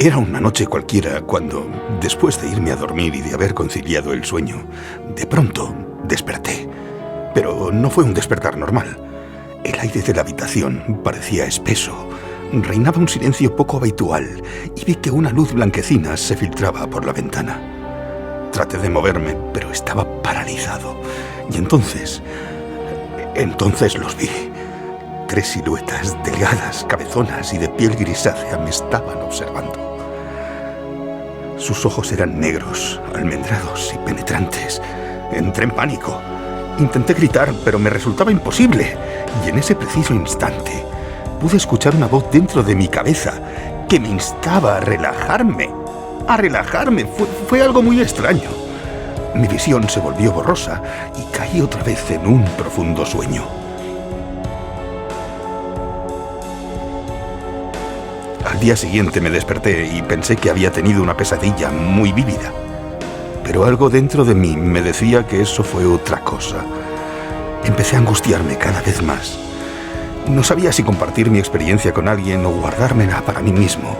Era una noche cualquiera cuando, después de irme a dormir y de haber conciliado el sueño, de pronto desperté. Pero no fue un despertar normal. El aire de la habitación parecía espeso. Reinaba un silencio poco habitual y vi que una luz blanquecina se filtraba por la ventana. Traté de moverme, pero estaba paralizado. Y entonces los vi. 3 siluetas delgadas, cabezonas y de piel grisácea me estaban observando. Sus ojos eran negros, almendrados y penetrantes. Entré en pánico. Intenté gritar, pero me resultaba imposible. Y en ese preciso instante pude escuchar una voz dentro de mi cabeza que me instaba a relajarme. ¡A relajarme! Fue algo muy extraño. Mi visión se volvió borrosa y caí otra vez en un profundo sueño. Al día siguiente me desperté y pensé que había tenido una pesadilla muy vívida. Pero algo dentro de mí me decía que eso fue otra cosa. Empecé a angustiarme cada vez más. No sabía si compartir mi experiencia con alguien o guardármela para mí mismo.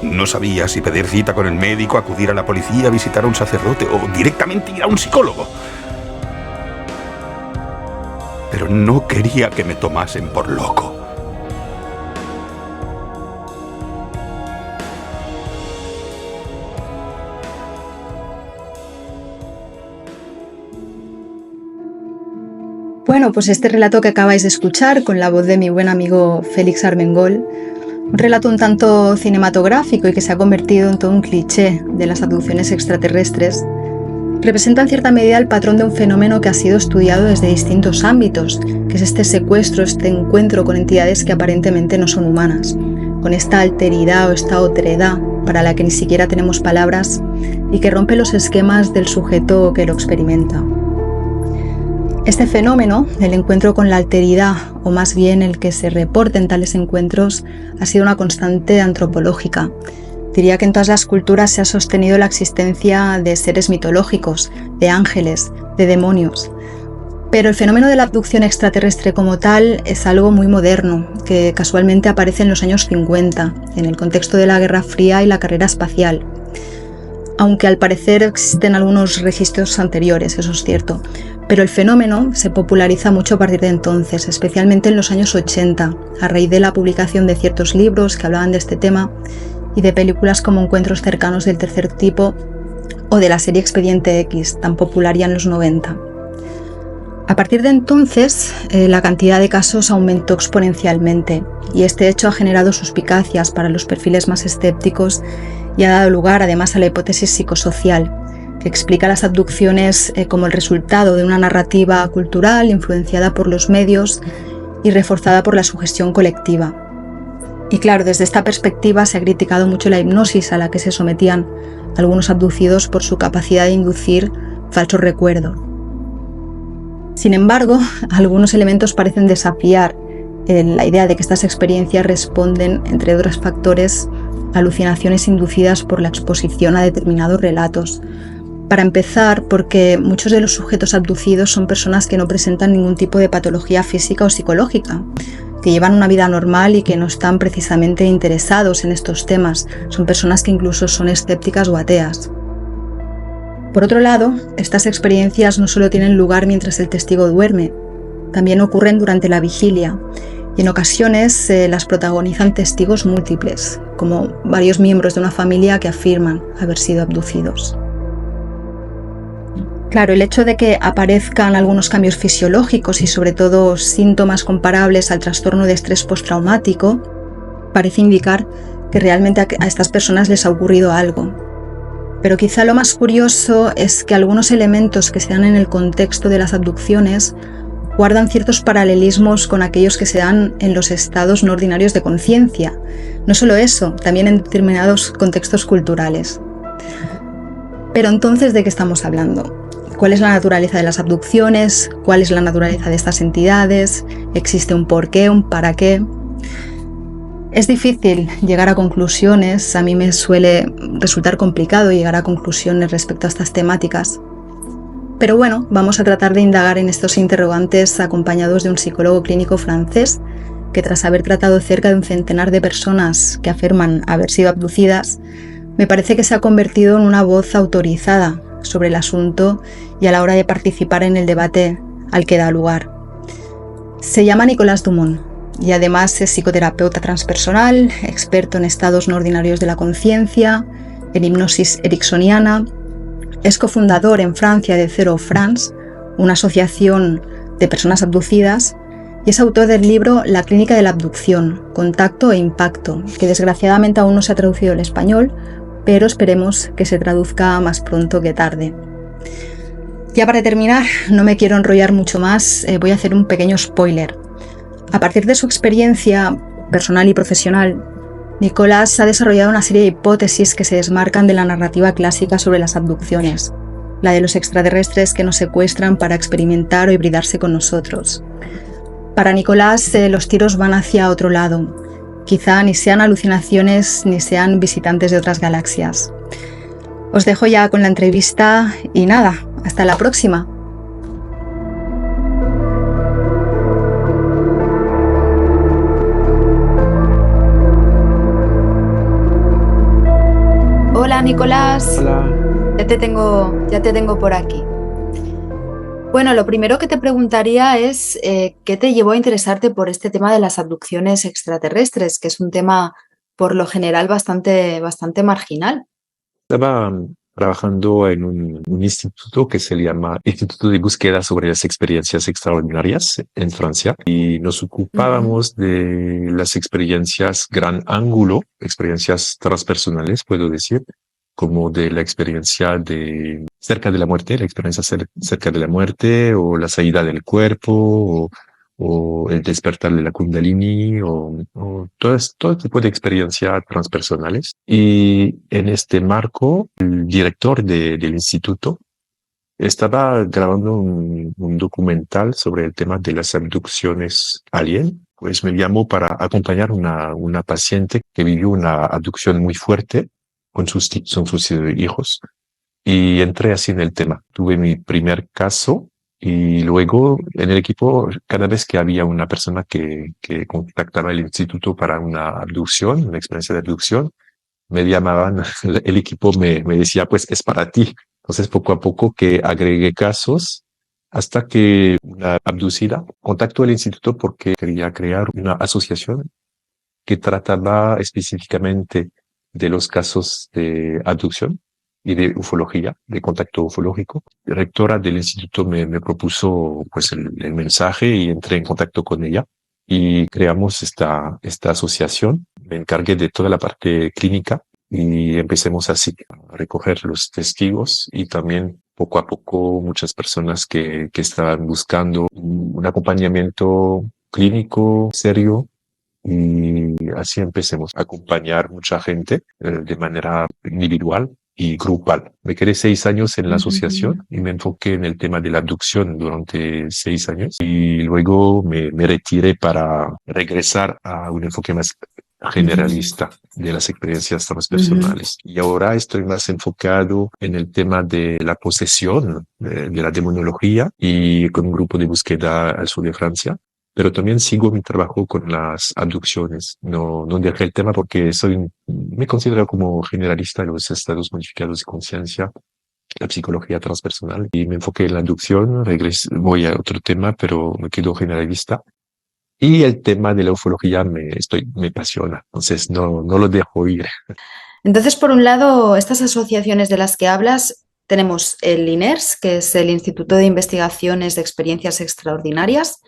No sabía si pedir cita con el médico, acudir a la policía, visitar a un sacerdote o directamente ir a un psicólogo. Pero no quería que me tomasen por loco. Bueno, pues este relato que acabáis de escuchar con la voz de mi buen amigo Félix Armengol, un relato un tanto cinematográfico y que se ha convertido en todo un cliché de las abducciones extraterrestres, representa en cierta medida el patrón de un fenómeno que ha sido estudiado desde distintos ámbitos, que es este secuestro, este encuentro con entidades que aparentemente no son humanas, con esta alteridad o esta otredad para la que ni siquiera tenemos palabras y que rompe los esquemas del sujeto que lo experimenta. Este fenómeno, el encuentro con la alteridad, o más bien el que se reporten tales encuentros, ha sido una constante antropológica. Diría que en todas las culturas se ha sostenido la existencia de seres mitológicos, de ángeles, de demonios. Pero el fenómeno de la abducción extraterrestre como tal es algo muy moderno, que casualmente aparece en los años 50, en el contexto de la Guerra Fría y la carrera espacial. Aunque al parecer existen algunos registros anteriores, eso es cierto. Pero el fenómeno se populariza mucho a partir de entonces, especialmente en los años 80, a raíz de la publicación de ciertos libros que hablaban de este tema y de películas como Encuentros cercanos del tercer tipo o de la serie Expediente X, tan popular ya en los 90. A partir de entonces, la cantidad de casos aumentó exponencialmente y este hecho ha generado suspicacias para los perfiles más escépticos y ha dado lugar además a la hipótesis psicosocial, que explica las abducciones como el resultado de una narrativa cultural influenciada por los medios y reforzada por la sugestión colectiva. Y claro, desde esta perspectiva se ha criticado mucho la hipnosis a la que se sometían algunos abducidos por su capacidad de inducir falsos recuerdos. Sin embargo, algunos elementos parecen desafiar la idea de que estas experiencias responden, entre otros factores, a alucinaciones inducidas por la exposición a determinados relatos. Para empezar, porque muchos de los sujetos abducidos son personas que no presentan ningún tipo de patología física o psicológica, que llevan una vida normal y que no están precisamente interesados en estos temas. Son personas que incluso son escépticas o ateas. Por otro lado, estas experiencias no solo tienen lugar mientras el testigo duerme, también ocurren durante la vigilia y en ocasiones las protagonizan testigos múltiples, como varios miembros de una familia que afirman haber sido abducidos. Claro, el hecho de que aparezcan algunos cambios fisiológicos y sobre todo síntomas comparables al trastorno de estrés postraumático parece indicar que realmente a estas personas les ha ocurrido algo. Pero quizá lo más curioso es que algunos elementos que se dan en el contexto de las abducciones guardan ciertos paralelismos con aquellos que se dan en los estados no ordinarios de conciencia. No solo eso, también en determinados contextos culturales. Pero entonces, ¿de qué estamos hablando? ¿Cuál es la naturaleza de las abducciones? ¿Cuál es la naturaleza de estas entidades? ¿Existe un porqué, un para qué? Es difícil llegar a conclusiones, a mí me suele resultar complicado llegar a conclusiones respecto a estas temáticas. Pero bueno, vamos a tratar de indagar en estos interrogantes acompañados de un psicólogo clínico francés que tras haber tratado cerca de un centenar de personas que afirman haber sido abducidas, me parece que se ha convertido en una voz autorizada sobre el asunto y a la hora de participar en el debate al que da lugar. Se llama Nicolás Dumont y además es psicoterapeuta transpersonal, experto en estados no ordinarios de la conciencia, en hipnosis ericksoniana, es cofundador en Francia de Zero France, una asociación de personas abducidas, y es autor del libro La clínica de la abducción, contacto e impacto, que desgraciadamente aún no se ha traducido al español, pero esperemos que se traduzca más pronto que tarde. Ya para terminar, no me quiero enrollar mucho más, voy a hacer un pequeño spoiler. A partir de su experiencia personal y profesional, Nicolás ha desarrollado una serie de hipótesis que se desmarcan de la narrativa clásica sobre las abducciones, la de los extraterrestres que nos secuestran para experimentar o hibridarse con nosotros. Para Nicolás, los tiros van hacia otro lado. Quizá ni sean alucinaciones ni sean visitantes de otras galaxias. Os dejo ya con la entrevista y nada, hasta la próxima. Hola Nicolás. Hola. Ya te tengo por aquí. Bueno, lo primero que te preguntaría es ¿qué te llevó a interesarte por este tema de las abducciones extraterrestres, que es un tema por lo general bastante marginal? Estaba trabajando en un instituto que se llama Instituto de Búsqueda sobre las Experiencias Extraordinarias en Francia y nos ocupábamos de las experiencias gran ángulo, experiencias transpersonales, puedo decir, como de la experiencia de cerca de la muerte, la experiencia cerca de la muerte o la salida del cuerpo o el despertar de la Kundalini o todo tipo de experiencias transpersonales. Y en este marco, el director del instituto estaba grabando un documental sobre el tema de las abducciones alien. Pues me llamó para acompañar una paciente que vivió una abducción muy fuerte con sus hijos. Y entré así en el tema. Tuve mi primer caso y luego en el equipo, cada vez que había una persona que contactaba el instituto para una abducción, una experiencia de abducción, me llamaban, el equipo me decía, pues es para ti. Entonces, poco a poco que agregué casos hasta que una abducida contactó el instituto porque quería crear una asociación que trataba específicamente de los casos de abducción y de ufología, de contacto ufológico. La rectora del instituto me propuso pues el mensaje y entré en contacto con ella y creamos esta asociación. Me encargué de toda la parte clínica y empecemos así a recoger los testigos y también poco a poco muchas personas que estaban buscando un acompañamiento clínico serio. Y así empecemos a acompañar mucha gente de manera individual y grupal. Me quedé 6 años en la asociación y me enfoqué en el tema de la abducción durante 6 años y luego me retiré para regresar a un enfoque más generalista de las experiencias transpersonales. Y ahora estoy más enfocado en el tema de la posesión, de la demonología y con un grupo de búsqueda al sur de Francia. Pero también sigo mi trabajo con las abducciones. No dejé el tema porque me considero como generalista en los estados modificados de conciencia, la psicología transpersonal. Y me enfoqué en la abducción, voy a otro tema, pero me quedo generalista. Y el tema de la ufología me apasiona, entonces no lo dejo ir. Entonces, por un lado, estas asociaciones de las que hablas, tenemos el INERS, que es el Instituto de Investigaciones de Experiencias Extraordinarias,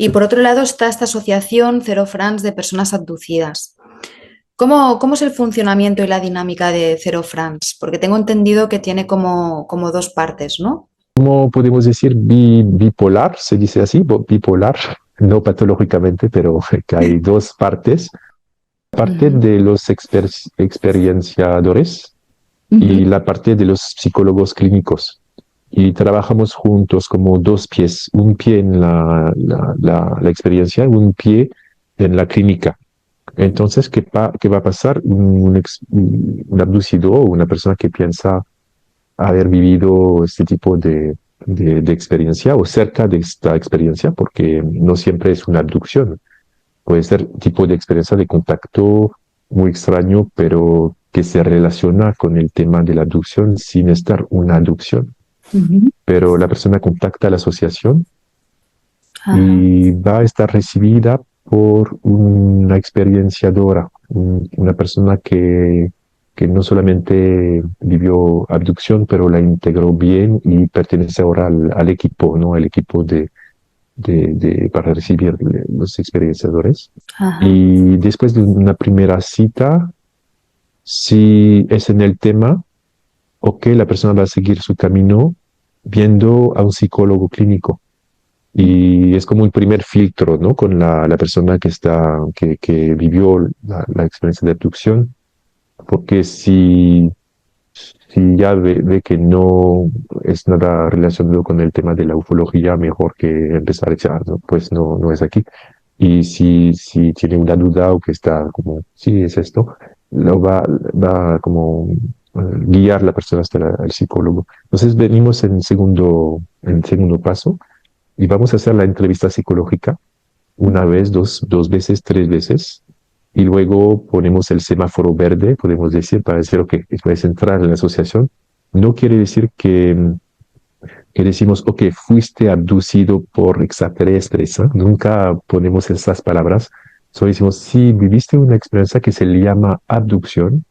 y por otro lado está esta asociación Zero France de personas abducidas. ¿Cómo es el funcionamiento y la dinámica de Zero France? Porque tengo entendido que tiene como dos partes, ¿no? ¿Cómo podemos decir bipolar? Se dice así, bipolar, no patológicamente, pero que hay dos partes. Parte de los experienciadores y la parte de los psicólogos clínicos. Y trabajamos juntos como dos pies, un pie en la experiencia, un pie en la clínica. Entonces, ¿qué va a pasar? Un abducido o una persona que piensa haber vivido este tipo de experiencia o cerca de esta experiencia, porque no siempre es una abducción. Puede ser tipo de experiencia de contacto muy extraño, pero que se relaciona con el tema de la abducción sin estar una abducción. Pero la persona contacta a la asociación y va a estar recibida por una experienciadora, una persona que no solamente vivió abducción, pero la integró bien y pertenece ahora al equipo, ¿no? Al equipo para recibir los experienciadores. Y después de una primera cita, si es en el tema, ok, la persona va a seguir su camino viendo a un psicólogo clínico. Y es como el primer filtro, ¿no? Con la persona que vivió la experiencia de abducción. Porque si ya ve que no es nada relacionado con el tema de la ufología, mejor que empezar a decir, no, pues no es aquí. Y si tiene una duda o que está como, sí, es esto, lo va como guiar la persona hasta el psicólogo. Entonces venimos en segundo paso y vamos a hacer la entrevista psicológica una vez, dos veces, tres veces. Y luego ponemos el semáforo verde, podemos decir, para decir, ok, puedes entrar en la asociación. No quiere decir que decimos, ok, fuiste abducido por extraterrestres, ¿eh? Nunca ponemos esas palabras. Solo decimos, sí, viviste una experiencia que se le llama abducción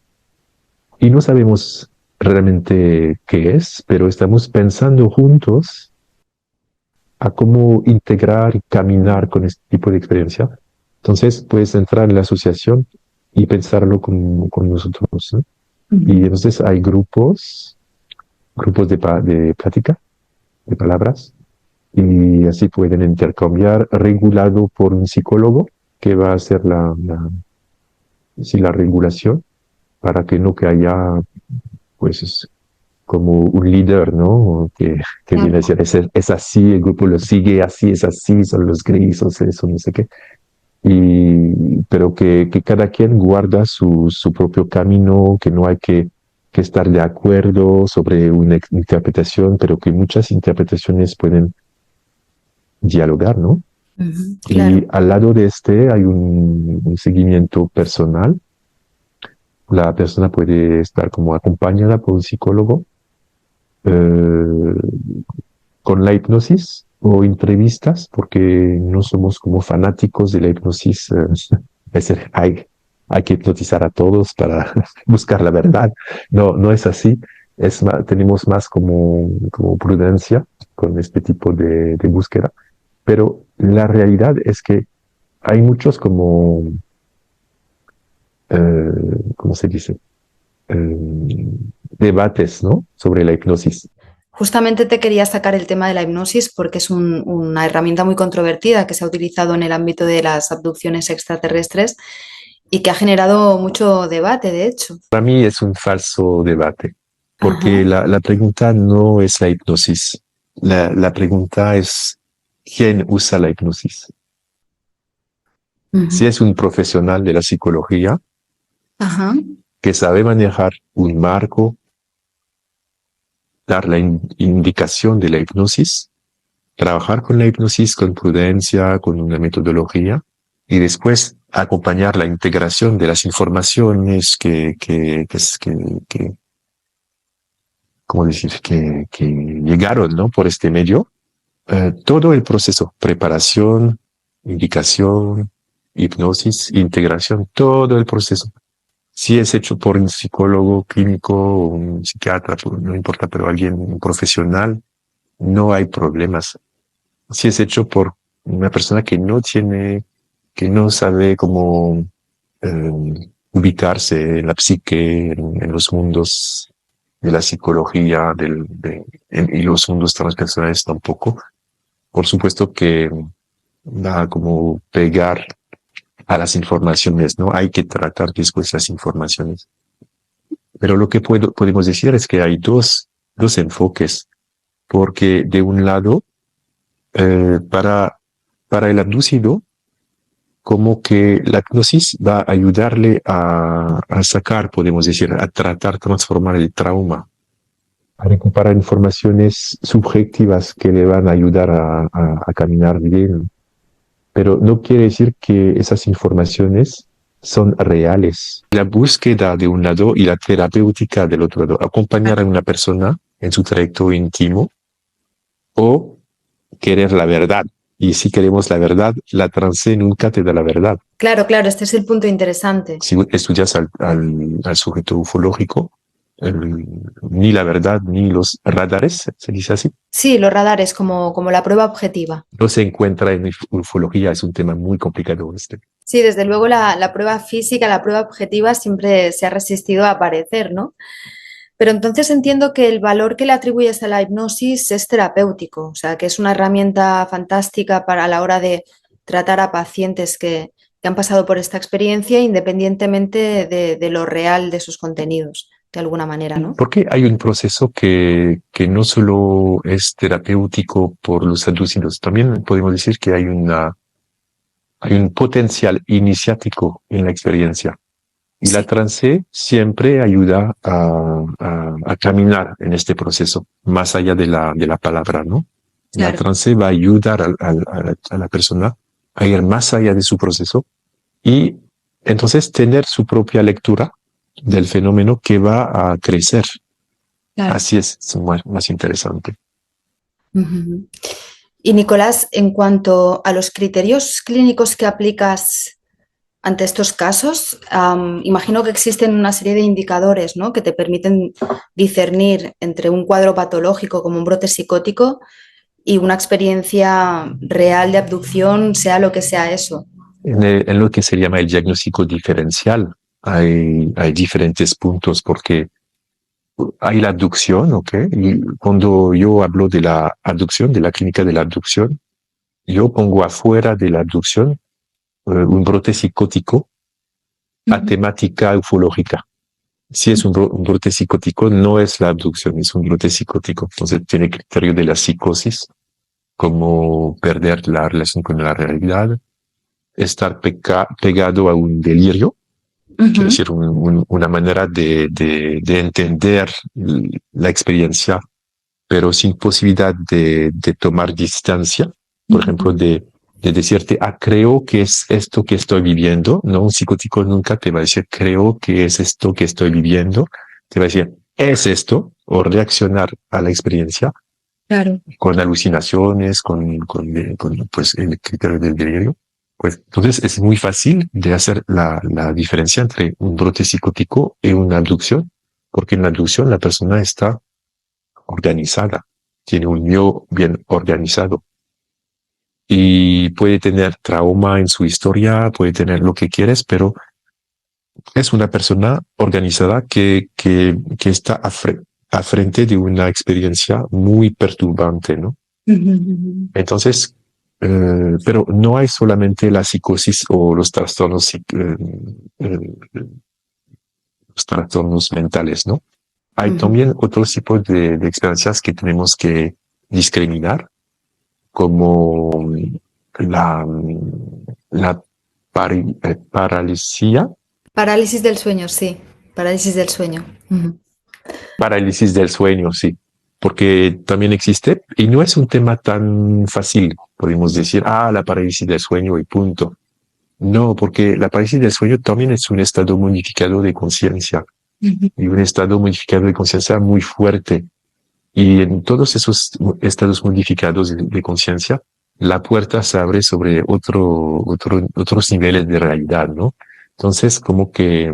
y no sabemos realmente qué es, pero estamos pensando juntos a cómo integrar y caminar con este tipo de experiencia. Entonces puedes entrar en la asociación y pensarlo con nosotros, ¿no? Y entonces hay grupos de plática, de palabras, y así pueden intercambiar, regulado por un psicólogo que va a hacer la regulación para que no que haya, pues, como un líder, ¿no? Que viene a decir, es así, el grupo lo sigue, así, es así, son los grises, eso, no sé qué. Pero que cada quien guarda su propio camino, que no hay que estar de acuerdo sobre una interpretación, pero que muchas interpretaciones pueden dialogar, ¿no? Claro. Y al lado de este hay un seguimiento personal. La persona puede estar como acompañada por un psicólogo con la hipnosis o entrevistas, porque no somos como fanáticos de la hipnosis. Es decir, hay que hipnotizar a todos para buscar la verdad. No es así. Tenemos más como prudencia con este tipo de búsqueda. Pero la realidad es que hay muchos ¿cómo se dice? Debates, ¿no? Sobre la hipnosis. Justamente te quería sacar el tema de la hipnosis porque es una herramienta muy controvertida que se ha utilizado en el ámbito de las abducciones extraterrestres y que ha generado mucho debate, de hecho. Para mí es un falso debate, porque la pregunta no es la hipnosis. La pregunta es quién usa la hipnosis. Si es un profesional de la psicología que sabe manejar un marco, dar la indicación de la hipnosis, trabajar con la hipnosis con prudencia, con una metodología, y después acompañar la integración de las informaciones ¿cómo decir? Que llegaron, ¿no? Por este medio. Todo el proceso, preparación, indicación, hipnosis, integración, todo el proceso. Si es hecho por un psicólogo clínico o un psiquiatra, no importa, pero alguien profesional, no hay problemas. Si es hecho por una persona que no sabe cómo ubicarse en la psique, en los mundos de la psicología y los mundos transpersonales tampoco, por supuesto que va a como pegar a las informaciones, ¿no? Hay que tratar después las informaciones. Pero lo que podemos decir es que hay dos enfoques, porque de un lado, para el abducido, como que la hipnosis va a ayudarle a sacar, podemos decir, a tratar, transformar el trauma, a recuperar informaciones subjetivas que le van a ayudar a caminar bien. pero no quiere decir que esas informaciones son reales. La búsqueda de un lado y la terapéutica del otro lado, acompañar a una persona en su trayecto íntimo o querer la verdad. Y si queremos la verdad, la trance nunca te da la verdad. Claro, claro, este es el punto interesante. Si estudias al sujeto ufológico, ni la verdad ni los radares, se dice así, Sí, los radares como la prueba objetiva. no se encuentra en ufología. Es un tema muy complicado este. Sí, desde luego la prueba física, la prueba objetiva siempre se ha resistido a aparecer, ¿no? Pero entonces entiendo que el valor que le atribuyes a la hipnosis es terapéutico, o sea, que es una herramienta fantástica para a la hora de tratar a pacientes que han pasado por esta experiencia independientemente de lo real de sus contenidos, de alguna manera, ¿no? Porque hay un proceso que no solo es terapéutico por los abducidos, también podemos decir que hay un potencial iniciático en la experiencia. Y la trance siempre ayuda a caminar en este proceso, más allá de la palabra, ¿no? Claro. La trance va a ayudar a la persona a ir más allá de su proceso y entonces tener su propia lectura del fenómeno que va a crecer. Claro. Así es más interesante. Uh-huh. Y Nicolás, en cuanto a los criterios clínicos que aplicas ante estos casos, imagino que existen una serie de indicadores, ¿no?, que te permiten discernir entre un cuadro patológico como un brote psicótico y una experiencia real de abducción, sea lo que sea eso. En lo que se llama el diagnóstico diferencial hay diferentes puntos porque hay la abducción, ¿ok? Y cuando yo hablo de la abducción, de la clínica de la abducción, yo pongo afuera de la abducción un brote psicótico a temática ufológica. Si es un brote psicótico, no es la abducción, es un brote psicótico. Entonces tiene criterio de la psicosis, como perder la relación con la realidad, estar pegado a un delirio, quiere decir una manera de entender la experiencia, pero sin posibilidad de tomar distancia, por ejemplo, de decirte, creo que es esto que estoy viviendo. No, un psicótico nunca te va a decir, creo que es esto que estoy viviendo. Te va a decir, es esto, o reaccionar a la experiencia. Claro. Con alucinaciones, con pues, el criterio del delirio. Pues entonces es muy fácil de hacer la diferencia entre un brote psicótico y una abducción, porque en la abducción la persona está organizada, tiene un yo bien organizado y puede tener trauma en su historia, puede tener lo que quieres, pero es una persona organizada que está a frente de una experiencia muy perturbante, ¿no? Entonces, pero no hay solamente la psicosis o los trastornos mentales, ¿no? Hay también otros tipos de experiencias que tenemos que discriminar, como la paralisia. Parálisis del sueño, sí. Parálisis del sueño. Parálisis del sueño, sí. Porque también existe, y no es un tema tan fácil, podemos decir, la parálisis del sueño y punto. No, porque la parálisis del sueño también es un estado modificado de conciencia, y un estado modificado de conciencia muy fuerte. Y en todos esos estados modificados de conciencia, la puerta se abre sobre otros niveles de realidad, ¿no? Entonces, como que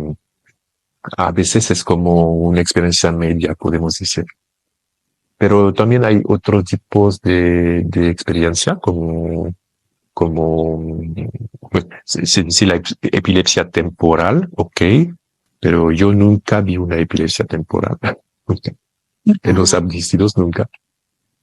a veces es como una experiencia media, podemos decir. Pero también hay otros tipos de experiencia, como pues, si la epilepsia temporal, ok, pero yo nunca vi una epilepsia temporal. En los abducidos nunca.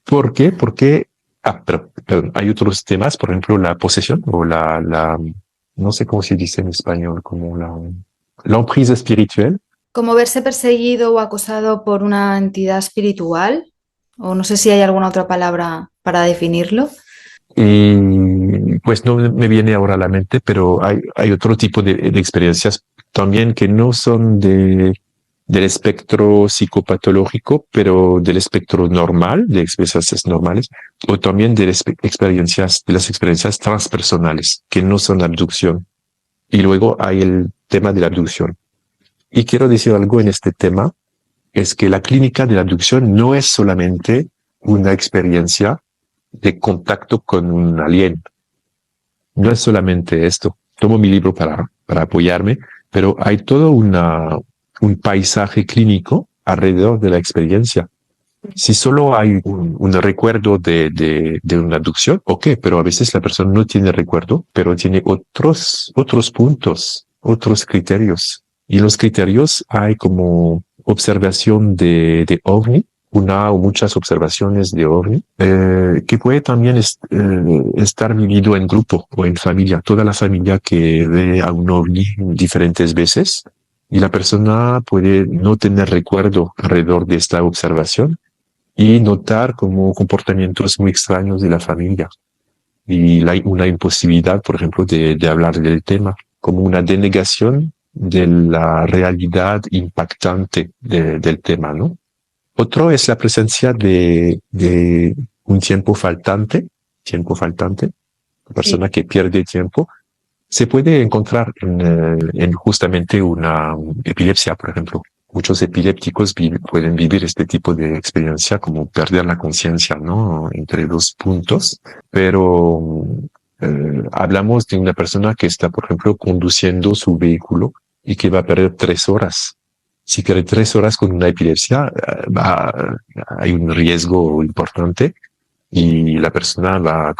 ¿Por qué? Porque perdón, hay otros temas, por ejemplo, la posesión o no sé cómo se dice en español, como la emprise espiritual. Como verse perseguido o acosado por una entidad espiritual, o no sé si hay alguna otra palabra para definirlo. Y pues no me viene ahora a la mente, pero hay otro tipo de experiencias también que no son de del espectro psicopatológico, pero del espectro normal, de experiencias normales, o también de las experiencias transpersonales, que no son abducción. Y luego hay el tema de la abducción. Y quiero decir algo en este tema, es que la clínica de la abducción no es solamente una experiencia de contacto con un alien. No es solamente esto. Tomo mi libro para apoyarme, pero hay todo un paisaje clínico alrededor de la experiencia. Si solo hay un recuerdo de una abducción, ok, pero a veces la persona no tiene recuerdo, pero tiene otros puntos, otros criterios. Y los criterios hay como observación de ovni, una o muchas observaciones de ovni, que puede también estar vivido en grupo o en familia, toda la familia que ve a un ovni diferentes veces, y la persona puede no tener recuerdo alrededor de esta observación y notar como comportamientos muy extraños de la familia y una imposibilidad, por ejemplo, de hablar del tema, como una denegación de la realidad impactante del tema, ¿no? Otro es la presencia de un tiempo faltante, la persona que pierde tiempo. Se puede encontrar en justamente una epilepsia, por ejemplo. Muchos epilépticos pueden vivir este tipo de experiencia, como perder la conciencia, ¿no? Entre dos puntos. Pero hablamos de una persona que está, por ejemplo, conduciendo su vehículo y que va a perder 3 horas. Si pierde 3 horas con una epilepsia, hay un riesgo importante y la persona va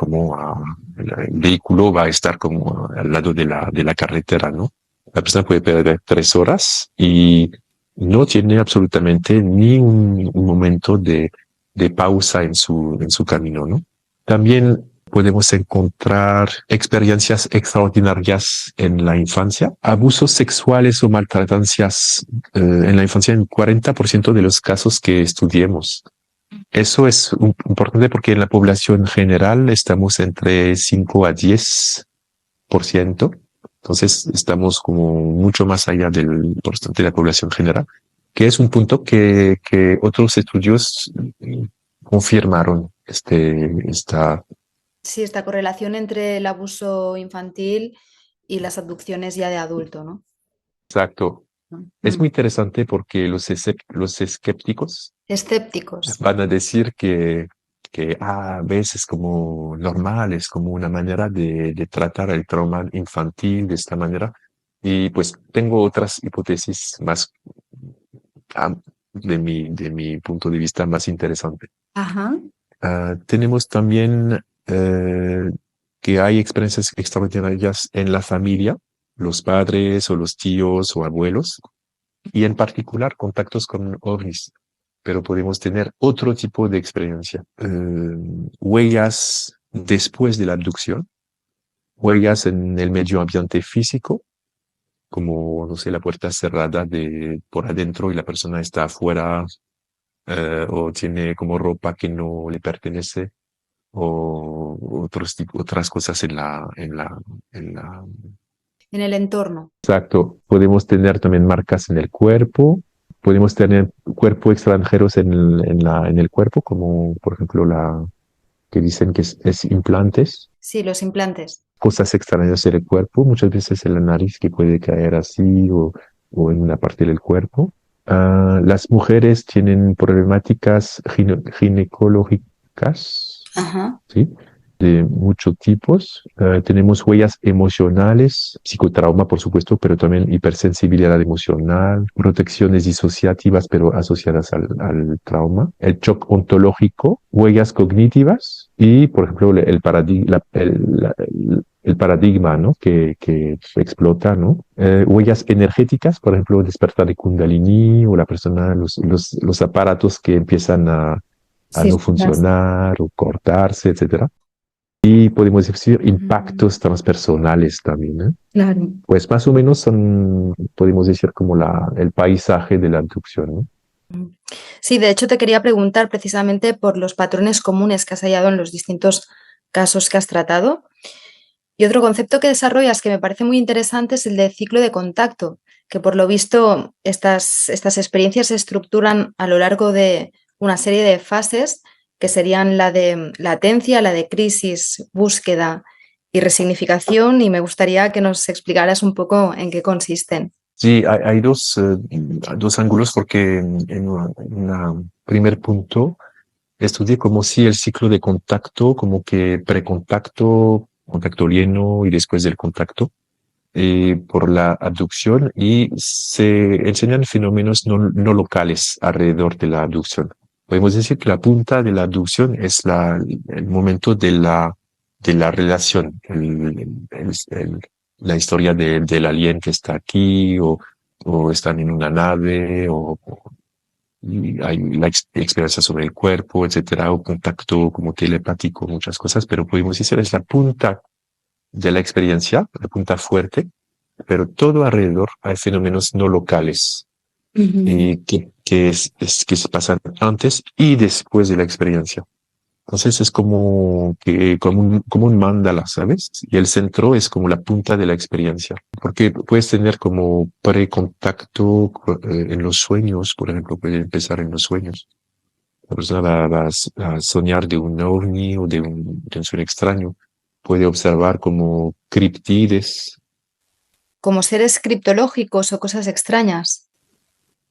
el vehículo va a estar como al lado de la carretera, ¿no? La persona puede perder 3 horas y no tiene absolutamente ni un momento de pausa en su camino, ¿no? También podemos encontrar experiencias extraordinarias en la infancia, abusos sexuales o maltratancias en la infancia en 40% de los casos que estudiemos. Eso es importante porque en la población general estamos entre 5 a 10%. Entonces estamos como mucho más allá del porcentaje de la población general, que es un punto que otros estudios confirmaron esta. Sí, esta correlación entre el abuso infantil y las abducciones ya de adulto, ¿no? Exacto. Es muy interesante porque los escépticos Escépticos. van a decir que a veces es como normal, es como una manera de tratar el trauma infantil de esta manera. Y pues tengo otras hipótesis más, de mi punto de vista, más interesante. Ajá. Tenemos también que hay experiencias extraordinarias en la familia, los padres o los tíos o abuelos, y en particular contactos con ovnis. Pero podemos tener otro tipo de experiencia. Huellas después de la abducción, huellas en el medio ambiente físico, como, no sé, la puerta cerrada por adentro y la persona está afuera, o tiene como ropa que no le pertenece, o otras cosas En el entorno. Exacto. Podemos tener también marcas en el cuerpo, podemos tener cuerpo extranjeros en el cuerpo, como por ejemplo que dicen que es implantes, Sí, los implantes. cosas extrañas en el cuerpo, muchas veces en la nariz que puede caer así o en una parte del cuerpo. Las mujeres tienen problemáticas ginecológicas, Ajá. ¿sí? De muchos tipos. Tenemos huellas emocionales, psicotrauma, por supuesto, pero también hipersensibilidad emocional, protecciones disociativas, pero asociadas al trauma, el shock ontológico, huellas cognitivas y, por ejemplo, el paradigma, ¿no? que explota, ¿no? Huellas energéticas, por ejemplo, despertar de Kundalini o la persona, los aparatos que empiezan a no funcionar o cortarse, etcétera. Y podemos decir impactos transpersonales también, ¿eh? Claro. Pues más o menos podemos decir como el paisaje de la abducción, ¿no? Sí, de hecho te quería preguntar precisamente por los patrones comunes que has hallado en los distintos casos que has tratado. Y otro concepto que desarrollas que me parece muy interesante es el de ciclo de contacto, que por lo visto estas experiencias se estructuran a lo largo de una serie de fases que serían la de latencia, la de crisis, búsqueda y resignificación, y me gustaría que nos explicaras un poco en qué consisten. Sí, hay dos ángulos porque en un primer punto estudié como si el ciclo de contacto, como que precontacto, contacto lleno y después del contacto, por la abducción, y se enseñan fenómenos no locales alrededor de la abducción. Podemos decir que la punta de la abducción es el momento de la relación, la historia del alien que está aquí, o están en una nave, y hay la experiencia sobre el cuerpo, etcétera, o contacto como telepático, muchas cosas, pero podemos decir es la punta de la experiencia, la punta fuerte, pero todo alrededor hay fenómenos no locales, que se pasan antes y después de la experiencia. Entonces es como un mandala, ¿sabes? Y el centro es como la punta de la experiencia. Porque puedes tener como precontacto en los sueños, por ejemplo, puede empezar en los sueños. La persona va a soñar de un ovni o de un sueño extraño. Puede observar como criptides. ¿Como seres criptológicos o cosas extrañas?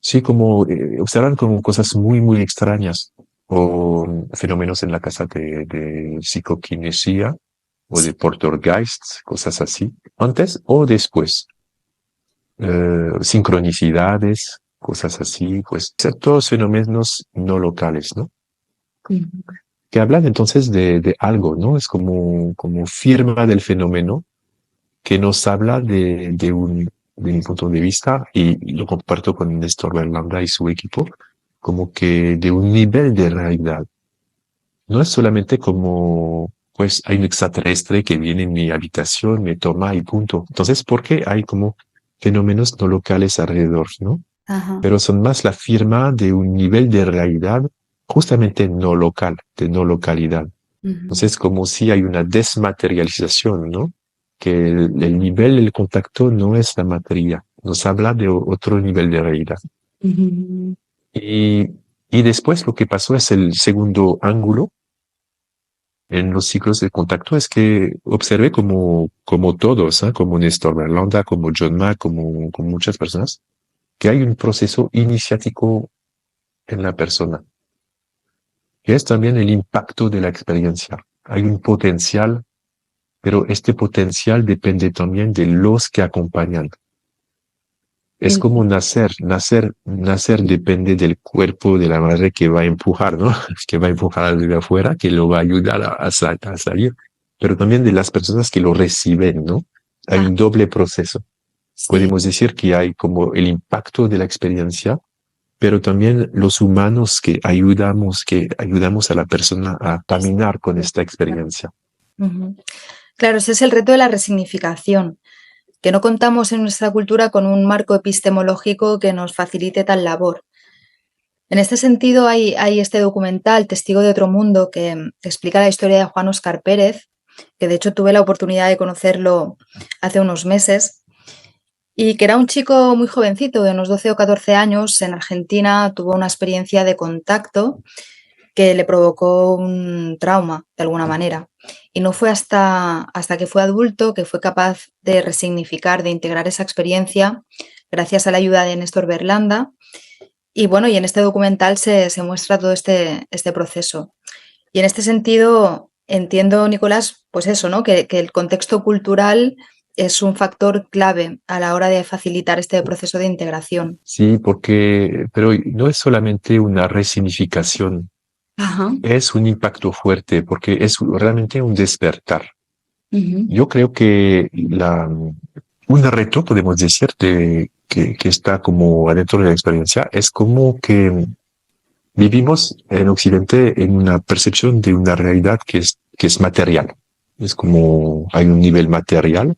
Sí, como observan como cosas muy, muy extrañas, o fenómenos en la casa de psicoquinesia o de poltergeist, cosas así, antes o después. Sincronicidades, cosas así, pues todos fenómenos no locales, ¿no? Que hablan entonces de algo, ¿no? Es como firma del fenómeno que nos habla de mi punto de vista, y lo comparto con Néstor Berlanda y su equipo, como que de un nivel de realidad. No es solamente como, pues hay un extraterrestre que viene en mi habitación, me toma y punto. Entonces, ¿por qué hay como fenómenos no locales alrededor, no? Ajá. Pero son más la firma de un nivel de realidad justamente no local, de no localidad. Entonces, como si hay una desmaterialización, ¿no? Que el nivel del contacto no es la materia, nos habla de otro nivel de realidad. Y, y después lo que pasó es el segundo ángulo en los ciclos de contacto, es que observé como todos, ¿eh? Como Néstor Berlanda, como John Mack, como muchas personas, que hay un proceso iniciático en la persona, que es también el impacto de la experiencia. Hay un potencial, pero este potencial depende también de los que acompañan. Es como nacer depende del cuerpo de la madre que va a empujar, ¿no? Que va a empujar al bebé afuera, que lo va a ayudar a salir, pero también de las personas que lo reciben, ¿no? Hay un doble proceso. Sí. Podemos decir que hay como el impacto de la experiencia, pero también los humanos que ayudamos a la persona a caminar con esta experiencia. Claro, ese es el reto de la resignificación, que no contamos en nuestra cultura con un marco epistemológico que nos facilite tal labor. En este sentido, hay este documental, Testigo de otro mundo, que explica la historia de Juan Óscar Pérez, que de hecho tuve la oportunidad de conocerlo hace unos meses, y que era un chico muy jovencito, de unos 12 o 14 años. En Argentina tuvo una experiencia de contacto que le provocó un trauma, de alguna manera. Y no fue hasta que fue adulto que fue capaz de resignificar, de integrar esa experiencia, gracias a la ayuda de Néstor Berlanda. Y bueno, y en este documental se muestra todo este proceso. Y en este sentido, entiendo, Nicolás, pues eso, ¿no? Que el contexto cultural es un factor clave a la hora de facilitar este proceso de integración. Sí, pero no es solamente una resignificación. Ajá. Es un impacto fuerte porque es realmente un despertar. Uh-huh. Yo creo que un reto, podemos decir, que está como adentro de la experiencia, es como que vivimos en Occidente en una percepción de una realidad que es material. Es como hay un nivel material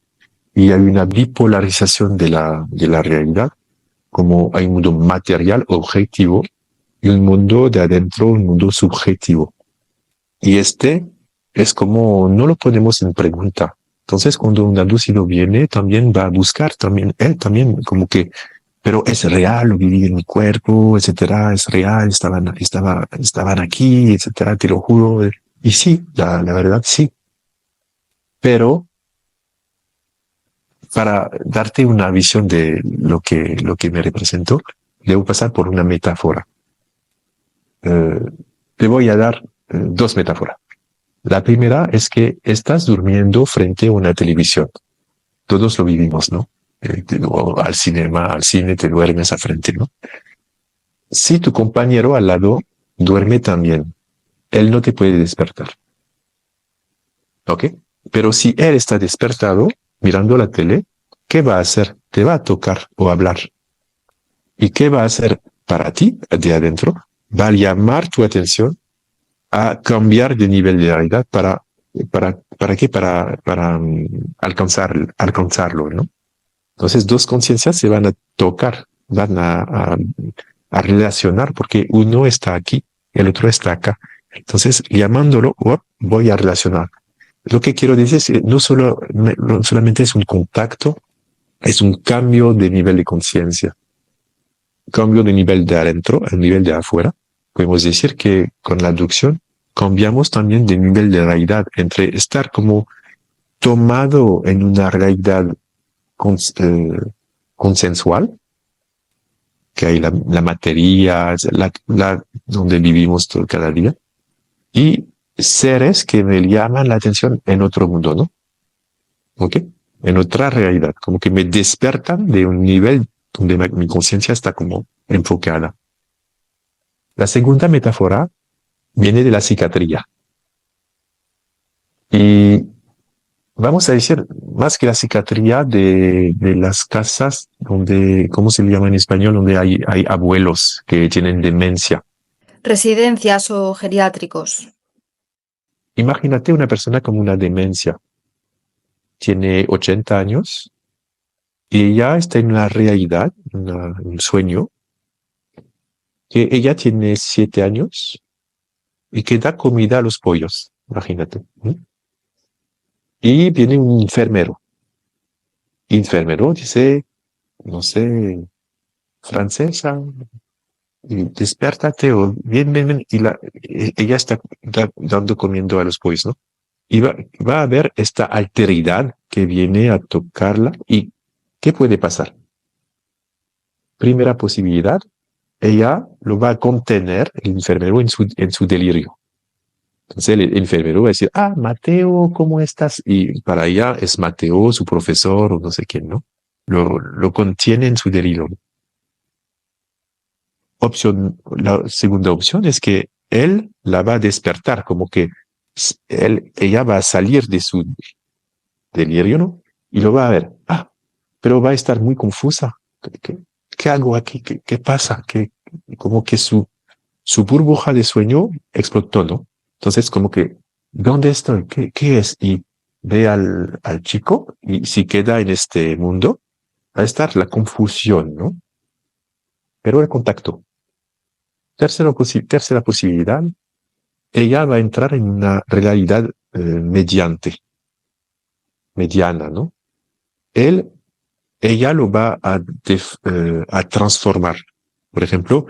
y hay una bipolarización de la realidad, como hay un mundo material objetivo y un mundo de adentro, un mundo subjetivo. Y este es como, no lo ponemos en pregunta. Entonces, cuando un abducido viene, también va a buscar, también, él también, como que, pero es real, lo viví en mi cuerpo, etcétera, es real, estaban aquí, etcétera, te lo juro. Y sí, la verdad, sí. Pero para darte una visión de lo que me representó, debo pasar por una metáfora. Te voy a dar dos metáforas. La primera es que estás durmiendo frente a una televisión. Todos lo vivimos, ¿no? O al cinema, al cine, te duermes a frente, ¿no? Si tu compañero al lado duerme también, él no te puede despertar. ¿Ok? Pero si él está despertado, mirando la tele, ¿qué va a hacer? Te va a tocar o hablar. ¿Y qué va a hacer para ti, de adentro? Va a llamar tu atención a cambiar de nivel de realidad ¿para qué? Para alcanzarlo, ¿no? Entonces, dos conciencias se van a tocar, van a relacionar porque uno está aquí, el otro está acá. Entonces, llamándolo, voy a relacionar. Lo que quiero decir es que no solamente es un contacto, es un cambio de nivel de conciencia, cambio de nivel de adentro al nivel de afuera. Podemos decir que con la abducción cambiamos también de nivel de realidad entre estar como tomado en una realidad consensual, que hay la materia, donde vivimos todo, cada día, y seres que me llaman la atención en otro mundo, ¿no? ¿Ok? En otra realidad, como que me despertan de un nivel donde mi conciencia está como enfocada. La segunda metáfora viene de la psiquiatría. Y vamos a decir, más que la psiquiatría de las casas donde, ¿cómo se le llama en español? Donde hay abuelos que tienen demencia. Residencias o geriátricos. Imagínate una persona con una demencia. Tiene 80 años y ella está en una realidad, un sueño, que ella tiene 7 años y que da comida a los pollos. Imagínate. Y viene un enfermero. Enfermero dice, no sé, francesa, y despiértate o bien, y ella está dando comiendo a los pollos, ¿no? Y va a haber esta alteridad que viene a tocarla. ¿Y qué puede pasar? Primera posibilidad, ella lo va a contener, el enfermero, en su delirio. Entonces el enfermero va a decir, Mateo, ¿cómo estás? Y para ella es Mateo, su profesor o no sé quién, ¿no? Lo contiene en su delirio. La segunda opción es que él la va a despertar, como que ella va a salir de su delirio, ¿no? Y lo va a ver, pero va a estar muy confusa. ¿Qué hago aquí? ¿Qué pasa? Como que su burbuja de sueño explotó, ¿no? Entonces, como que, ¿dónde estoy? ¿Qué es? Y ve al chico y si queda en este mundo, va a estar la confusión, ¿no? Pero el contacto. Tercera posibilidad, ella va a entrar en una realidad mediana, ¿no? Ella lo va a transformar. Por ejemplo,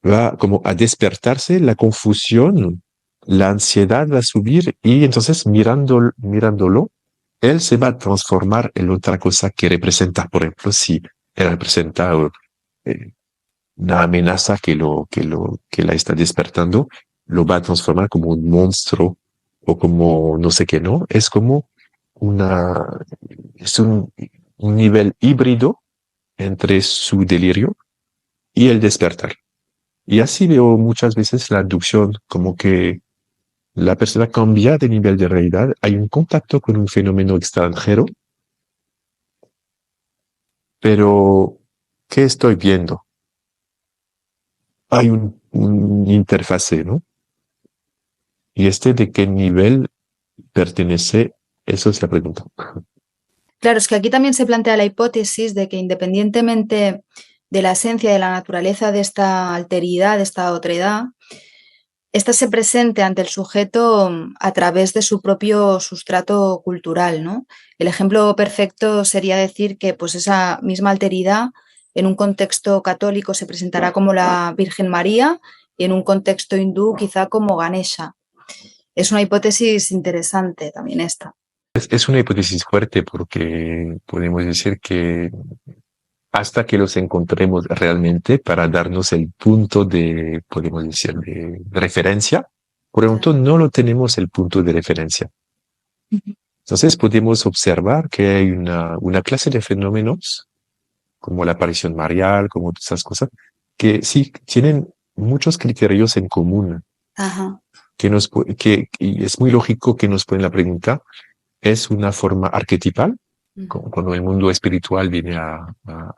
va como a despertarse la confusión, la ansiedad va a subir y entonces mirándolo, él se va a transformar en otra cosa que representa. Por ejemplo, si él representa eh, una amenaza que la está despertando, lo va a transformar como un monstruo o como no sé qué, ¿no? Es como es un nivel híbrido entre su delirio y el despertar. Y así veo muchas veces la abducción, como que la persona cambia de nivel de realidad, hay un contacto con un fenómeno extranjero, pero ¿qué estoy viendo? Hay un interfase, ¿no? Y de qué nivel pertenece, eso es la pregunta. Claro, es que aquí también se plantea la hipótesis de que independientemente de la esencia, de la naturaleza de esta alteridad, de esta otredad, ésta se presente ante el sujeto a través de su propio sustrato cultural, ¿no? El ejemplo perfecto sería decir que pues, esa misma alteridad en un contexto católico se presentará como la Virgen María y en un contexto hindú quizá como Ganesha. Es una hipótesis interesante también esta. Es una hipótesis fuerte porque podemos decir que hasta que los encontremos realmente para darnos el punto de, podemos decir, de referencia, por lo tanto no lo tenemos el punto de referencia. Entonces podemos observar que hay una clase de fenómenos, como la aparición marial, como esas cosas, que sí tienen muchos criterios en común. Ajá. Y es muy lógico que nos ponen la pregunta, ¿es una forma arquetipal? Cuando el mundo espiritual viene a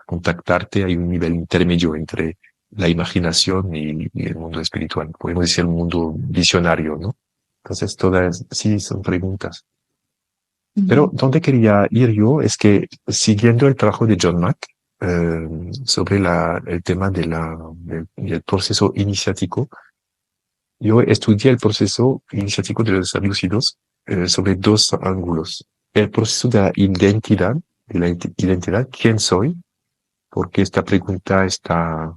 contactarte, hay un nivel intermedio entre la imaginación y el mundo espiritual. Podemos decir un mundo visionario, ¿no? Entonces, todas sí son preguntas. Pero donde quería ir yo es que, siguiendo el trabajo de John Mack sobre el tema del proceso iniciático, yo estudié el proceso iniciático de los lúcidos sobre dos ángulos. El proceso de la identidad, ¿quién soy? Porque esta pregunta está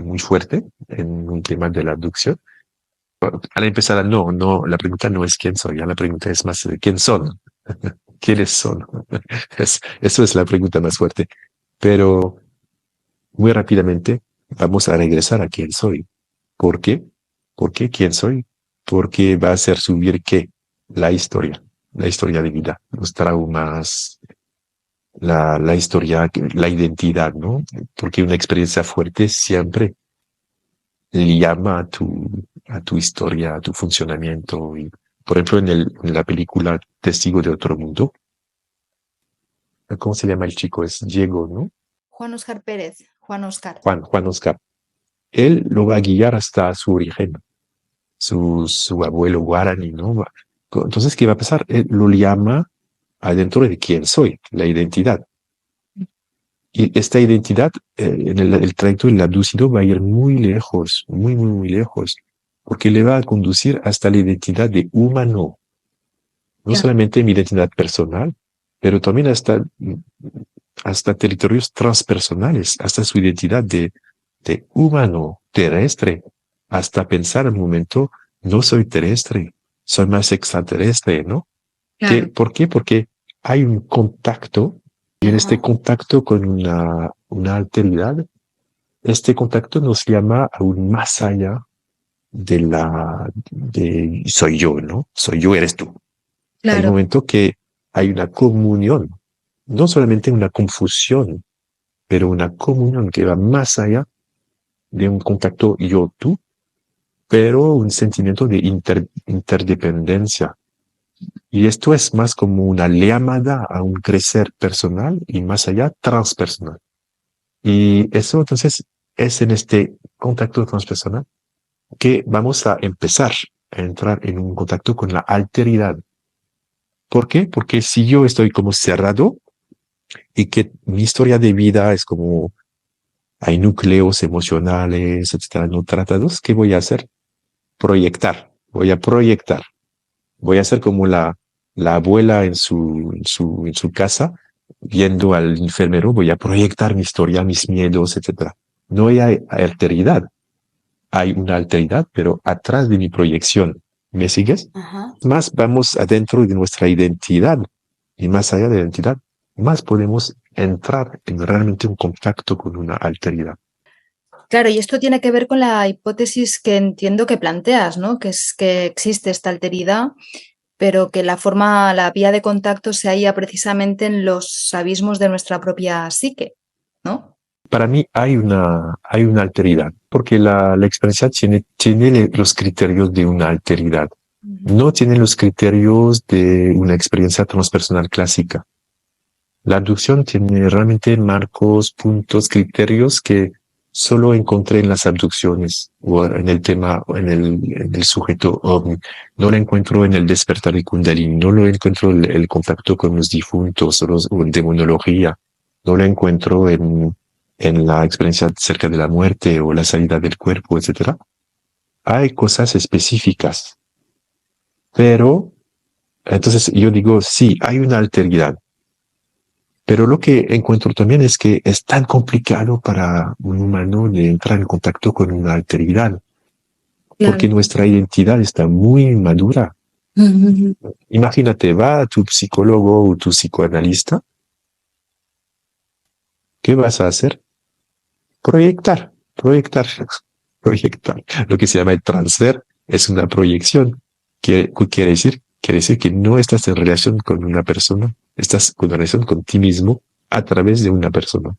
muy fuerte en un tema de la abducción. Al empezar, no, la pregunta no es quién soy, ya la pregunta es más quién son, quiénes son. Eso es la pregunta más fuerte. Pero muy rápidamente vamos a regresar a quién soy. ¿Por qué? ¿Por qué quién soy? Porque va a hacer subir ¿qué? La historia de vida, los traumas, la historia, la identidad, ¿no? Porque una experiencia fuerte siempre llama a tu historia, a tu funcionamiento. Y, por ejemplo, en la película Testigo de Otro Mundo, ¿cómo se llama el chico? Es Diego, ¿no? Juan Oscar Pérez, Juan Oscar. Juan Oscar. Él lo va a guiar hasta su origen, su abuelo guaraní, ¿no? Entonces, ¿qué va a pasar? Él lo llama adentro de quién soy, la identidad. Y esta identidad, en el trayecto del abducido va a ir muy lejos, muy lejos, porque le va a conducir hasta la identidad de humano. No solamente mi identidad personal, pero también hasta territorios transpersonales, hasta su identidad de humano, terrestre, hasta pensar un momento, no soy terrestre, soy más extraterrestre, ¿no? Claro. ¿Por qué? Porque hay un contacto, y en este contacto con una alteridad, este contacto nos llama aún más allá de soy yo, ¿no? Soy yo, eres tú. Claro. Hay un momento que hay una comunión, no solamente una confusión, pero una comunión que va más allá de un contacto yo-tú, pero un sentimiento de interdependencia. Y esto es más como una llamada a un crecer personal y más allá transpersonal. Y eso entonces es en este contacto transpersonal que vamos a empezar a entrar en un contacto con la alteridad. ¿Por qué? Porque si yo estoy como cerrado y que mi historia de vida es como hay núcleos emocionales, etcétera, no tratados, ¿qué voy a hacer? Proyectar. Voy a proyectar. Voy a ser como la abuela en su casa, viendo al enfermero, voy a proyectar mi historia, mis miedos, etcétera. No hay alteridad. Hay una alteridad, pero atrás de mi proyección. ¿Me sigues? Ajá. Más vamos adentro de nuestra identidad y más allá de la identidad, más podemos entrar en realmente un contacto con una alteridad. Claro, y esto tiene que ver con la hipótesis que entiendo que planteas, ¿no? Que es que existe esta alteridad, pero que la vía de contacto se halla precisamente en los abismos de nuestra propia psique, ¿no? Para mí hay una alteridad, porque la experiencia tiene los criterios de una alteridad. No tiene los criterios de una experiencia transpersonal clásica. La abducción tiene realmente marcos, puntos, criterios que solo encontré en las abducciones o en el tema, en el sujeto ovni. No lo encuentro en el despertar de Kundalini, no lo encuentro el contacto con los difuntos o en demonología, no lo encuentro en la experiencia cerca de la muerte o la salida del cuerpo, etcétera. hay cosas específicas, pero entonces yo digo, sí, hay una alteridad. Pero lo que encuentro también es que es tan complicado para un humano de entrar en contacto con una alteridad, porque Claro. nuestra identidad está muy madura. Imagínate, va a tu psicólogo o tu psicoanalista, ¿qué vas a hacer? Proyectar, proyectar, proyectar. Lo que se llama el transfer es una proyección. ¿Qué quiere decir? Quiere decir que no estás en relación con una persona, estás en relación con ti mismo a través de una persona.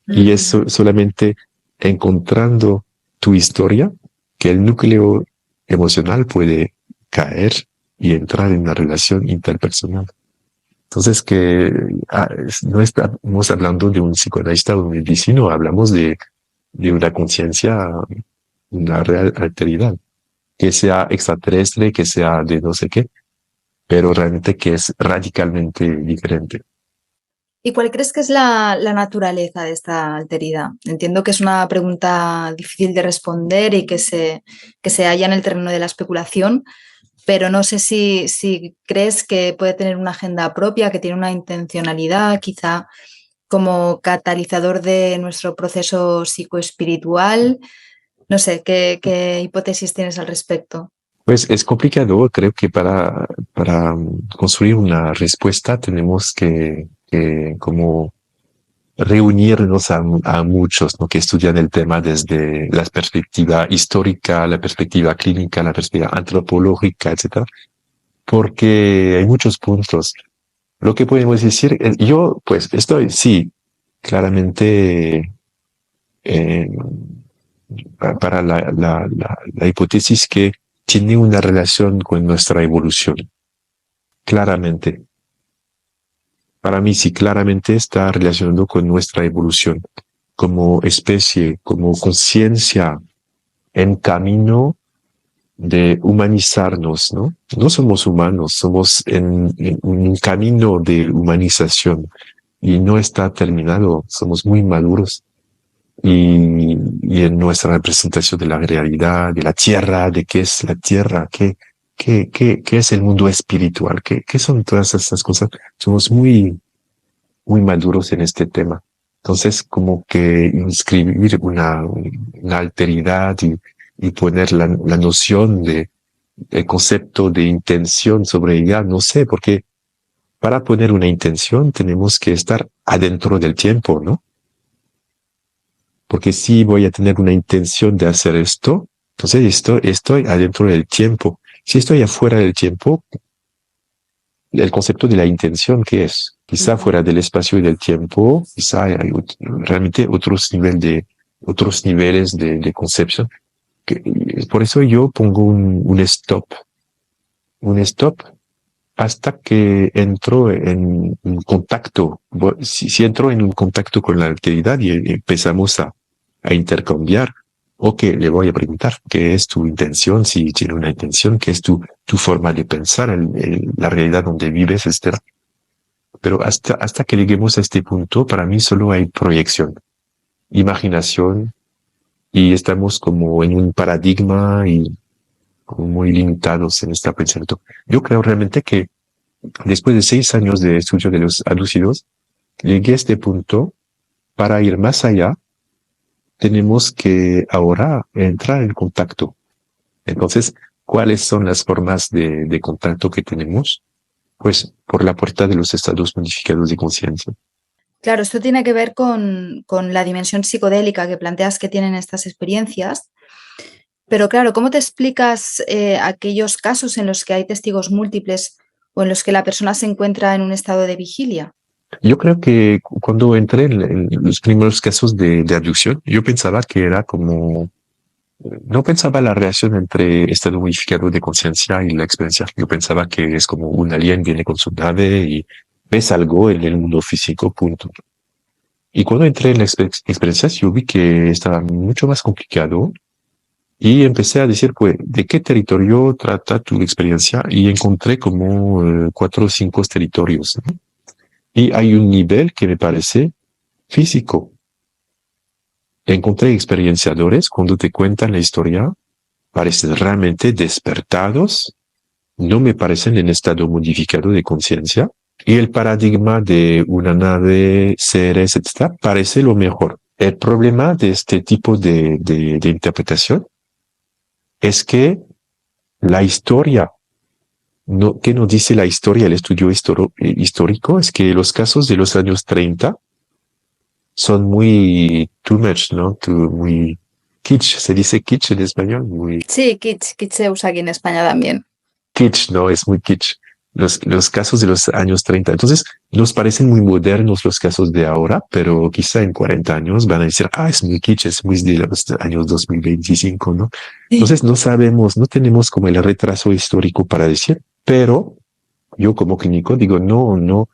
Y es solamente encontrando tu historia que el núcleo emocional puede caer y entrar en una relación interpersonal. Entonces, no estamos hablando de un psicoanalista o un medicino, hablamos de una conciencia, una real alteridad, que sea extraterrestre, que sea de no sé qué, pero realmente que es radicalmente diferente. ¿Y cuál crees que es la naturaleza de esta alteridad? Entiendo que es una pregunta difícil de responder y que se halla en el terreno de la especulación, pero no sé si crees que puede tener una agenda propia, que tiene una intencionalidad, quizá como catalizador de nuestro proceso psicoespiritual. No sé, ¿qué hipótesis tienes al respecto? Pues es complicado, creo que para construir una respuesta tenemos que como reunirnos a muchos, ¿no? Que estudian el tema desde la perspectiva histórica, la perspectiva clínica, la perspectiva antropológica, etcétera, porque hay muchos puntos. Lo que podemos decir, yo pues estoy, sí, claramente eh, para la hipótesis que tiene una relación con nuestra evolución, claramente. Para mí sí, claramente está relacionado con nuestra evolución como especie, como conciencia en camino de humanizarnos, ¿no? No somos humanos, somos en un camino de humanización y no está terminado, somos muy maduros y en nuestra representación de la realidad, de la tierra, de qué es la tierra, qué es el mundo espiritual, qué son todas esas cosas. Somos muy maduros en este tema. Entonces, como que inscribir una alteridad y poner la noción el concepto de intención sobre ella, no sé, porque para poner una intención tenemos que estar adentro del tiempo, ¿no? Porque si voy a tener una intención de hacer esto, entonces estoy adentro del tiempo. Si estoy afuera del tiempo, el concepto de la intención, ¿qué es? Quizá fuera del espacio y del tiempo, quizá hay realmente otros niveles de concepción. Por eso yo pongo un stop hasta que entro en un contacto. Si entro en un contacto con la alteridad y empezamos a intercambiar, o que le voy a preguntar qué es tu intención, si tiene una intención, qué es tu forma de pensar, la realidad donde vives, etc. Pero hasta que lleguemos a este punto, para mí solo hay proyección, imaginación, y estamos como en un paradigma y como muy limitados en este pensamiento. Yo creo realmente que después de 6 años de estudio de los adúcidos, llegué a este punto. Para ir más allá, tenemos que ahora entrar en contacto. Entonces, ¿cuáles son las formas de contacto que tenemos? Pues por la puerta de los estados modificados de conciencia. Claro, esto tiene que ver con la dimensión psicodélica que planteas que tienen estas experiencias. Pero claro, ¿cómo te explicas aquellos casos en los que hay testigos múltiples o en los que la persona se encuentra en un estado de vigilia? Yo creo que cuando entré en los primeros casos de abducción, yo pensaba que era como, no pensaba la relación entre estado modificado de conciencia y la experiencia. Yo pensaba que es como un alien viene con su nave y ves algo en el mundo físico, punto. Y cuando entré en las experiencias, yo vi que estaba mucho más complicado y empecé a decir, pues, ¿de qué territorio trata tu experiencia? Y encontré como 4 o 5 territorios, ¿no? Y hay un nivel que me parece físico. Encontré experienciadores cuando te cuentan la historia, parecen realmente despertados, no me parecen en estado modificado de conciencia, y el paradigma de una nave, seres, etc., parece lo mejor. El problema de este tipo de interpretación es que la historia, ¿qué nos dice la historia, el estudio histórico? Es que los casos de los años 30 son muy too much, ¿no? Muy kitsch, se dice kitsch en español, muy Sí, kitsch se usa aquí en España también. kitsch, ¿no? Es muy kitsch. Los casos de los años 30. Entonces, nos parecen muy modernos los casos de ahora, pero quizá en 40 años van a decir, es muy kitsch, es muy de los años 2025, ¿no? Entonces, no sabemos, no tenemos como el retraso histórico para decir, pero yo como clínico digo, no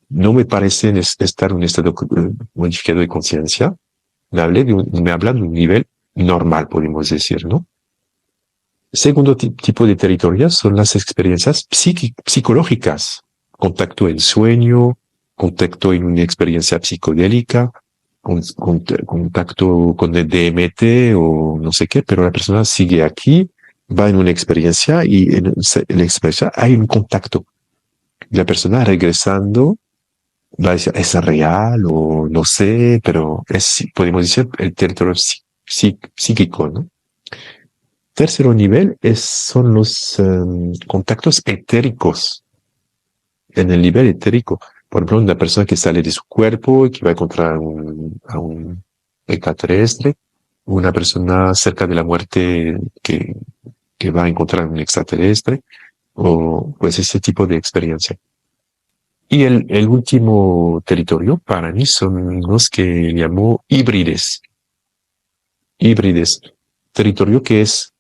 me parece estar en un estado modificado de conciencia. Me hablan de un nivel normal, podemos decir, ¿no? Segundo tipo de territorios son las experiencias psicológicas. Contacto en sueño, contacto en una experiencia psicodélica, contacto con el DMT o no sé qué, pero la persona sigue aquí, va en una experiencia y en la experiencia hay un contacto. La persona regresando va a decir, ¿es real o no sé? Pero podemos decir, el territorio psíquico, ¿no? Tercer nivel son los contactos etéricos. En el nivel etérico, por ejemplo, una persona que sale de su cuerpo y que va a encontrar a un extraterrestre, una persona cerca de la muerte que va a encontrar un extraterrestre, o pues ese tipo de experiencia. Y el último territorio para mí son los que llamo híbrides. Híbrides, territorio que es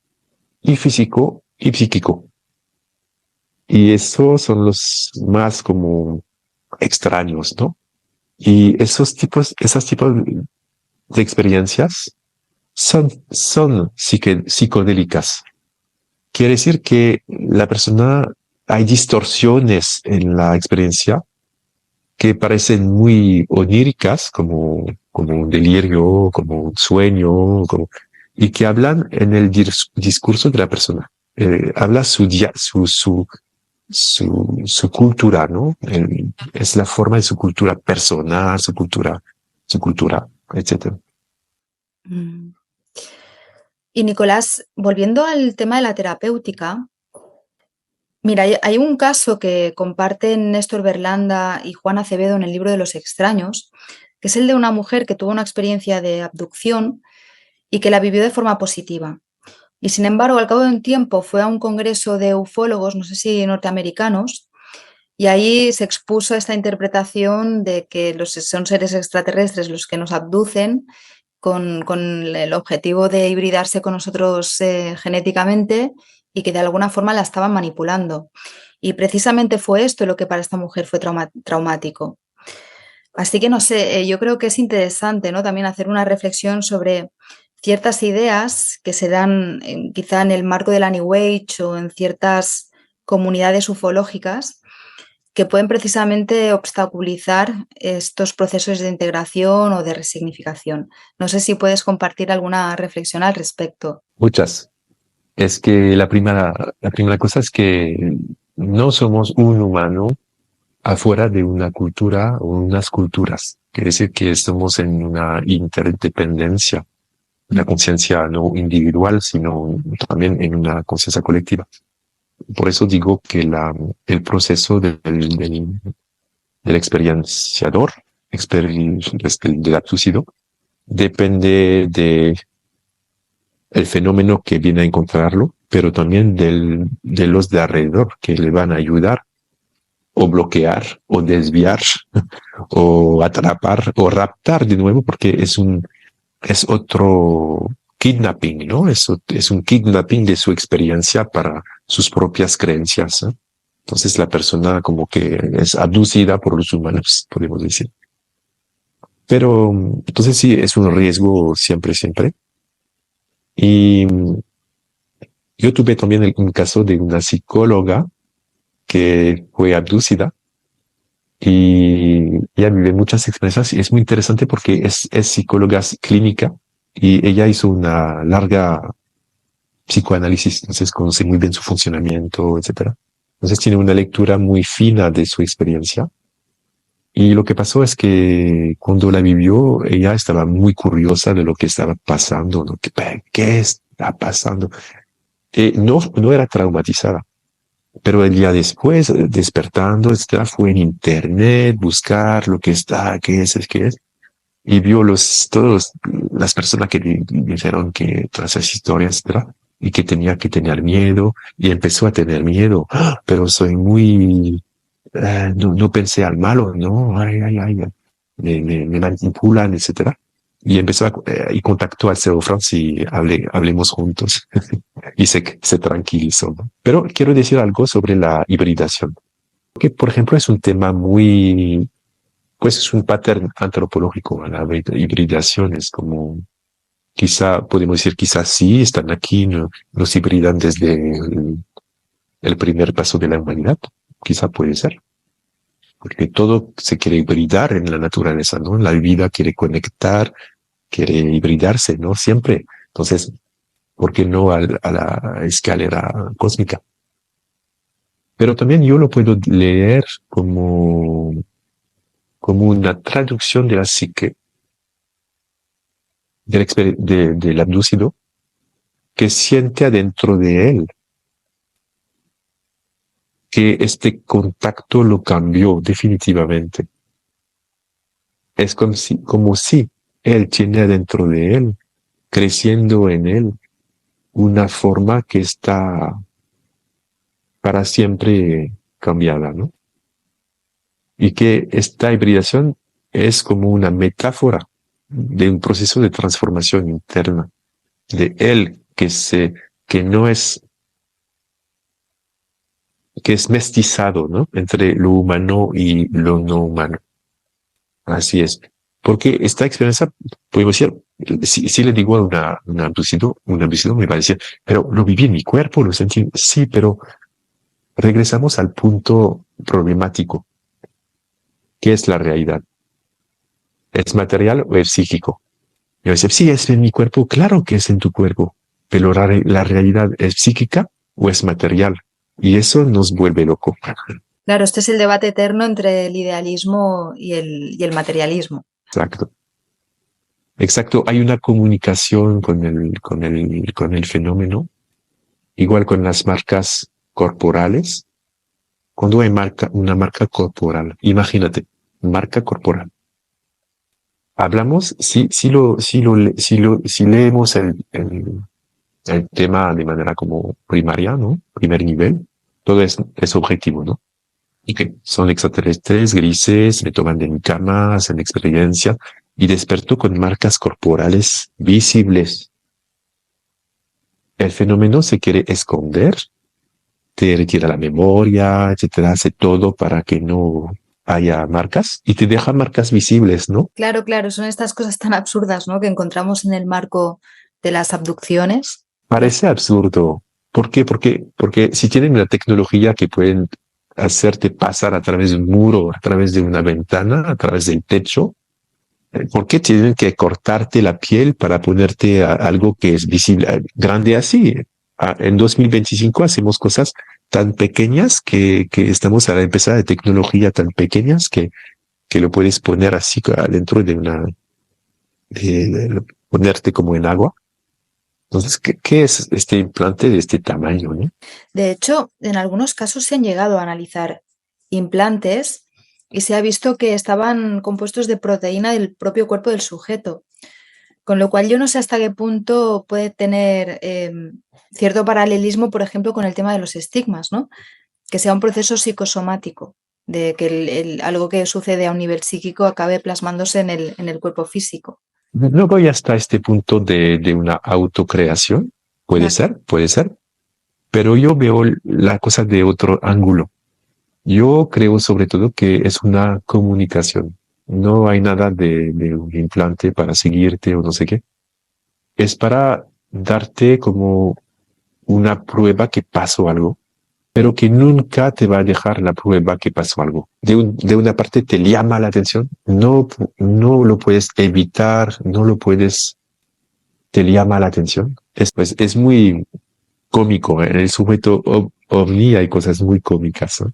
y físico y psíquico. Y esos son los más como extraños, ¿no? Y esas tipos de experiencias son psicodélicas. Quiere decir que la persona, hay distorsiones en la experiencia que parecen muy oníricas, como un delirio, como un sueño, y que hablan en el discurso de la persona. Habla su cultura, ¿no? Es la forma de su cultura personal, su cultura, etc. Y Nicolás, volviendo al tema de la terapéutica, mira, hay un caso que comparten Néstor Berlanda y Juan Acevedo en el libro de los extraños, que es el de una mujer que tuvo una experiencia de abducción y que la vivió de forma positiva. Y sin embargo, al cabo de un tiempo fue a un congreso de ufólogos, no sé si norteamericanos, y ahí se expuso esta interpretación de que son seres extraterrestres los que nos abducen con el objetivo de hibridarse con nosotros genéticamente y que de alguna forma la estaban manipulando. Y precisamente fue esto lo que para esta mujer fue traumático. Así que no sé, yo creo que es interesante, ¿no? También hacer una reflexión sobre ciertas ideas que se dan quizá en el marco de la New Age o en ciertas comunidades ufológicas que pueden precisamente obstaculizar estos procesos de integración o de resignificación. No sé si puedes compartir alguna reflexión al respecto. Muchas. Es que la primera cosa es que no somos un humano afuera de una cultura o unas culturas. Quiere decir que estamos en una interdependencia, una conciencia no individual, sino también en una conciencia colectiva. Por eso digo que el proceso del experienciador, del abducido, depende de el fenómeno que viene a encontrarlo, pero también de los de alrededor que le van a ayudar o bloquear o desviar o atrapar o raptar de nuevo, porque es otro kidnapping, ¿no? Es un kidnapping de su experiencia para sus propias creencias, ¿eh? Entonces la persona como que es abducida por los humanos, podemos decir. Pero entonces sí, es un riesgo siempre. Y yo tuve también un caso de una psicóloga que fue abducida y ella vive muchas experiencias y es muy interesante porque es psicóloga clínica y ella hizo una larga psicoanálisis, entonces conoce muy bien su funcionamiento, etcétera. Entonces tiene una lectura muy fina de su experiencia. Y lo que pasó es que cuando la vivió, ella estaba muy curiosa de lo que estaba pasando, ¿no? ¿Qué está pasando? No era traumatizada, pero el día después, despertando, etcétera, fue en internet, buscar lo que está, qué es, y vio todas las personas que le dijeron que todas esas historias, etcétera, y que tenía que tener miedo, y empezó a tener miedo. ¡Ah! Pero soy muy, no pensé al malo, no, ay, me manipulan, etcétera. Y empezó y contactó al CEO France y hablemos juntos. Y se tranquilizó, ¿no? Pero quiero decir algo sobre la hibridación, que por ejemplo es un tema muy, pues es un pattern antropológico. La hibridación es como, quizá podemos decir, quizás sí, están aquí, nos hibridan desde el primer paso de la humanidad, quizá puede ser, porque todo se quiere hibridar en la naturaleza, ¿no? La vida quiere conectar, quiere hibridarse, ¿no? Siempre. Entonces, ¿por qué no a la escalera cósmica? Pero también yo lo puedo leer como una traducción de la psique del abducido, que siente adentro de él que este contacto lo cambió definitivamente. Es como si él tiene adentro de él, creciendo en él, una forma que está para siempre cambiada, ¿no? Y que esta hibridación es como una metáfora de un proceso de transformación interna de él que no es, que es mestizado, ¿no? Entre lo humano y lo no humano. Así es. Porque esta experiencia, podemos decir, si le digo a un abducido me va a decir, pero lo viví en mi cuerpo, lo sentí. Sí, pero regresamos al punto problemático. ¿Qué es la realidad? ¿Es material o es psíquico? Y yo decía, sí, es en mi cuerpo. Claro que es en tu cuerpo. Pero la realidad es psíquica o es material. Y eso nos vuelve loco. Claro, este es el debate eterno entre el idealismo y el materialismo. Exacto. Exacto. Hay una comunicación con el fenómeno. Igual con las marcas corporales. Cuando hay una marca corporal, imagínate, marca corporal. Hablamos, si leemos el tema de manera como primaria, ¿no? Primer nivel, todo es objetivo, ¿no? Y que son extraterrestres, grises, me toman de mi cama, hacen experiencia y despertó con marcas corporales visibles. El fenómeno se quiere esconder, te retira la memoria, etcétera, hace todo para que no haya marcas y te deja marcas visibles, ¿no? Claro, son estas cosas tan absurdas, ¿no? Que encontramos en el marco de las abducciones. Parece absurdo. ¿Por qué? Porque si tienen una tecnología que pueden hacerte pasar a través de un muro, a través de una ventana, a través del techo, ¿por qué tienen que cortarte la piel para ponerte algo que es visible, grande así? En 2025 hacemos cosas tan pequeñas que estamos a la empezada de tecnología tan pequeñas que lo puedes poner así dentro de ponerte como en agua. Entonces, ¿qué es este implante de este tamaño, ¿no? De hecho, en algunos casos se han llegado a analizar implantes y se ha visto que estaban compuestos de proteína del propio cuerpo del sujeto. Con lo cual yo no sé hasta qué punto puede tener cierto paralelismo, por ejemplo, con el tema de los estigmas, ¿no? Que sea un proceso psicosomático, de que algo que sucede a un nivel psíquico acabe plasmándose en el cuerpo físico. No voy hasta este punto de una autocreación. Puede ser, pero yo veo la cosa de otro ángulo. Yo creo sobre todo que es una comunicación. No hay nada de un implante para seguirte o no sé qué. Es para darte como una prueba que pasó algo, pero que nunca te va a dejar la prueba que pasó algo. De una parte te llama la atención, no lo puedes evitar, te llama la atención. Es muy cómico. En el sujeto ovni hay cosas muy cómicas, ¿no?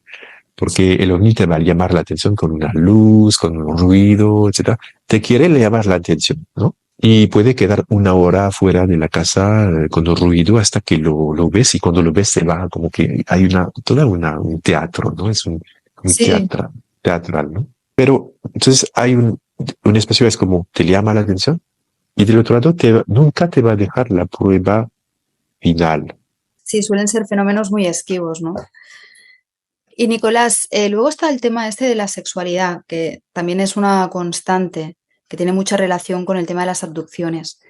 Porque el ovni te va a llamar la atención con una luz, con un ruido, etcétera. Te quiere llamar la atención, ¿no? Y puede quedar una hora fuera de la casa con el ruido hasta que lo ves, y cuando lo ves se va, como que hay un teatro, ¿no? Es un Sí, teatral, ¿no? Pero entonces hay un espacio, es como te llama la atención, y del otro lado nunca te va a dejar la prueba final. sí, suelen ser fenómenos muy esquivos, ¿no? Y Nicolás, luego está el tema este de la sexualidad, que también es una constante, que tiene mucha relación con el tema de las abducciones.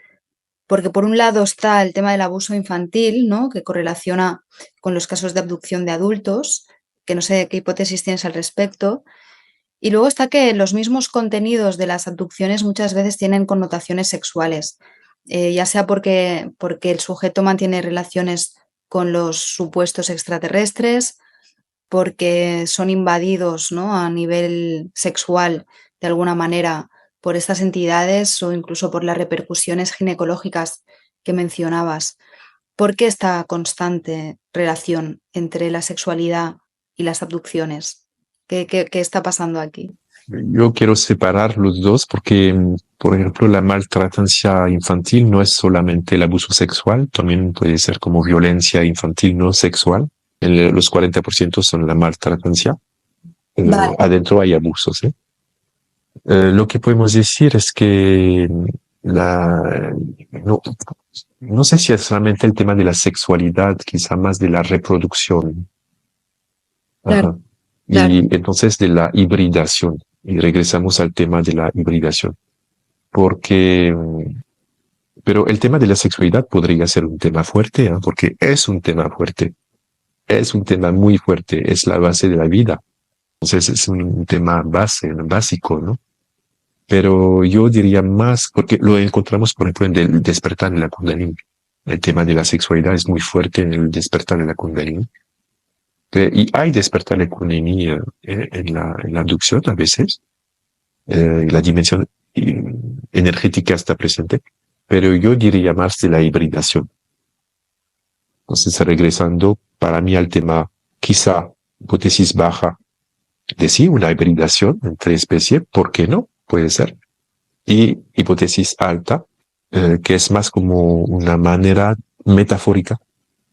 Porque por un lado está el tema del abuso infantil, ¿no? Que correlaciona con los casos de abducción de adultos, que no sé qué hipótesis tienes al respecto. Y luego está que los mismos contenidos de las abducciones muchas veces tienen connotaciones sexuales, ya sea porque el sujeto mantiene relaciones con los supuestos extraterrestres, porque son invadidos, ¿no? A nivel sexual de alguna manera por estas entidades o incluso por las repercusiones ginecológicas que mencionabas. ¿Por qué esta constante relación entre la sexualidad y las abducciones? ¿Qué está pasando aquí? Yo quiero separar los dos porque, por ejemplo, la maltratancia infantil no es solamente el abuso sexual, también puede ser como violencia infantil no sexual. Los 40% son la maltratancia. Vale. Adentro hay abusos, ¿eh? Lo que podemos decir es que la, no, no sé si es solamente el tema de la sexualidad, quizá más de la reproducción. Claro, Ajá. claro. Y entonces de la hibridación. Y regresamos al tema de la hibridación. Porque, pero el tema de la sexualidad podría ser un tema fuerte, ¿eh? Porque es un tema fuerte. Es un tema muy fuerte. Es la base de la vida. Entonces es un tema básico, ¿no? Pero yo diría más, porque lo encontramos, por ejemplo, en el despertar de la Kundalini. El tema de la sexualidad es muy fuerte en el despertar de la Kundalini. Y hay despertar de Kundalini en la abducción a veces. La dimensión energética está presente, pero yo diría más de la hibridación. Entonces, regresando para mí al tema, quizá hipótesis baja de sí, una hibridación entre especies, ¿por qué no? Puede ser. Y hipótesis alta, que es más como una manera metafórica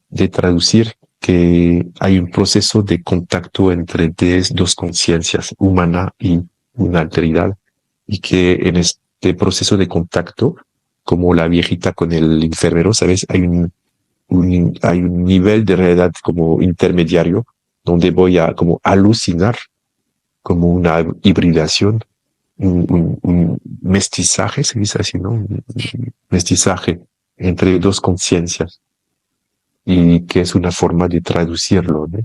de traducir que hay un proceso de contacto entre dos conciencias, humana y una alteridad, y que en este proceso de contacto, como la viejita con el enfermero, ¿sabes? Hay un nivel de realidad como intermediario donde voy a como alucinar como una hibridación, un mestizaje, se dice así, ¿no? Un mestizaje entre dos conciencias, y que es una forma de traducirlo, ¿no?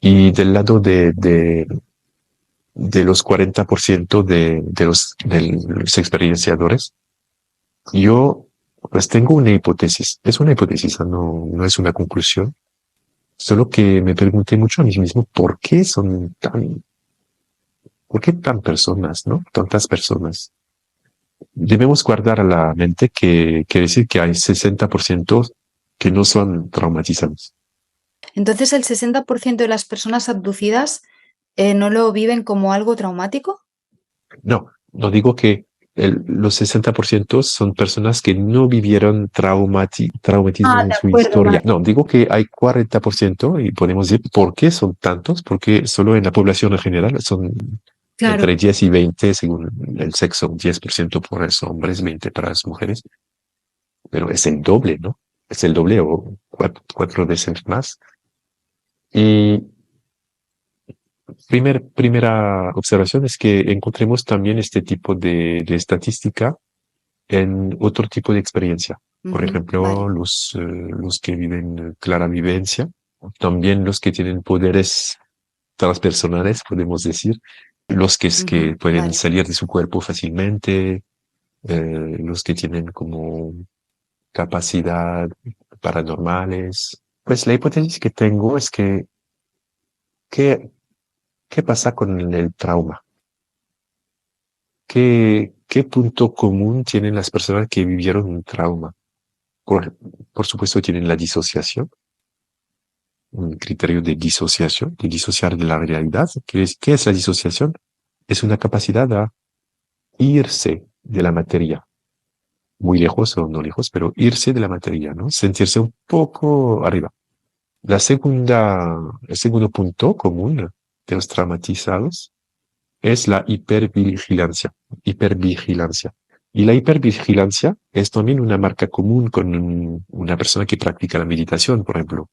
Y del lado de los 40% de los experienciadores, yo pues tengo una hipótesis. Es una hipótesis, no es una conclusión. Solo que me pregunté mucho a mí mismo por qué tan personas, ¿no? Tantas personas. Debemos guardar a la mente que quiere decir que hay 60% que no son traumatizados. Entonces, ¿el 60% de las personas abducidas no lo viven como algo traumático? No digo que los 60% son personas que no vivieron traumatismo Ah, en de su acuerdo, vale. historia. No, digo que hay 40% y podemos decir, ¿por qué son tantos? Porque solo en la población en general son Claro. entre 10 y 20 según el sexo, 10% por los hombres, 20 para las mujeres, pero es el doble, ¿no? Es el doble o cuatro veces más. Y primera observación es que encontremos también este tipo de estadística en otro tipo de experiencia. Por Ujú, ejemplo, vale. los que viven clara vivencia, también los que tienen poderes transpersonales, podemos decir, los que Ujú, pueden vale. salir de su cuerpo fácilmente, los que tienen como capacidad paranormales. Pues la hipótesis que tengo es que, ¿qué, qué pasa con el trauma? ¿Qué punto común tienen las personas que vivieron un trauma? por supuesto tienen la disociación, un criterio de disociación, de disociar de la realidad. ¿Qué es la disociación? Es una capacidad a irse de la materia, muy lejos o no lejos, pero irse de la materia, ¿no? Sentirse un poco arriba. El segundo punto común de los traumatizados es la hipervigilancia. Hipervigilancia. Y la hipervigilancia es también una marca común con una persona que practica la meditación, por ejemplo.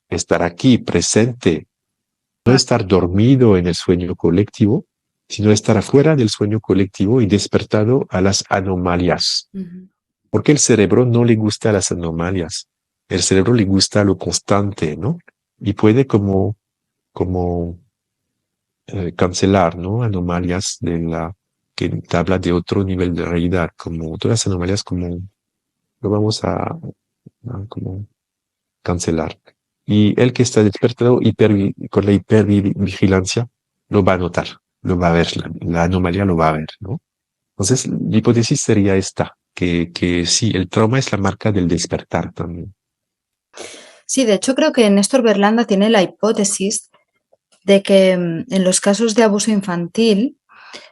Estar aquí, presente, no estar dormido en el sueño colectivo, sino estar afuera del sueño colectivo y despertado a las anomalias. Porque el cerebro no le gusta las anomalias. El cerebro le gusta lo constante, ¿no? Y puede como cancelar, ¿no? Anomalias que te habla de otro nivel de realidad, como todas las anomalias como lo vamos a como cancelar. Y el que está despertado con la hipervigilancia lo va a notar, lo va a ver, la anomalía lo va a ver, ¿no? Entonces, la hipótesis sería esta, que sí, el trauma es la marca del despertar también. Sí, de hecho creo que Néstor Berlanda tiene la hipótesis de que en los casos de abuso infantil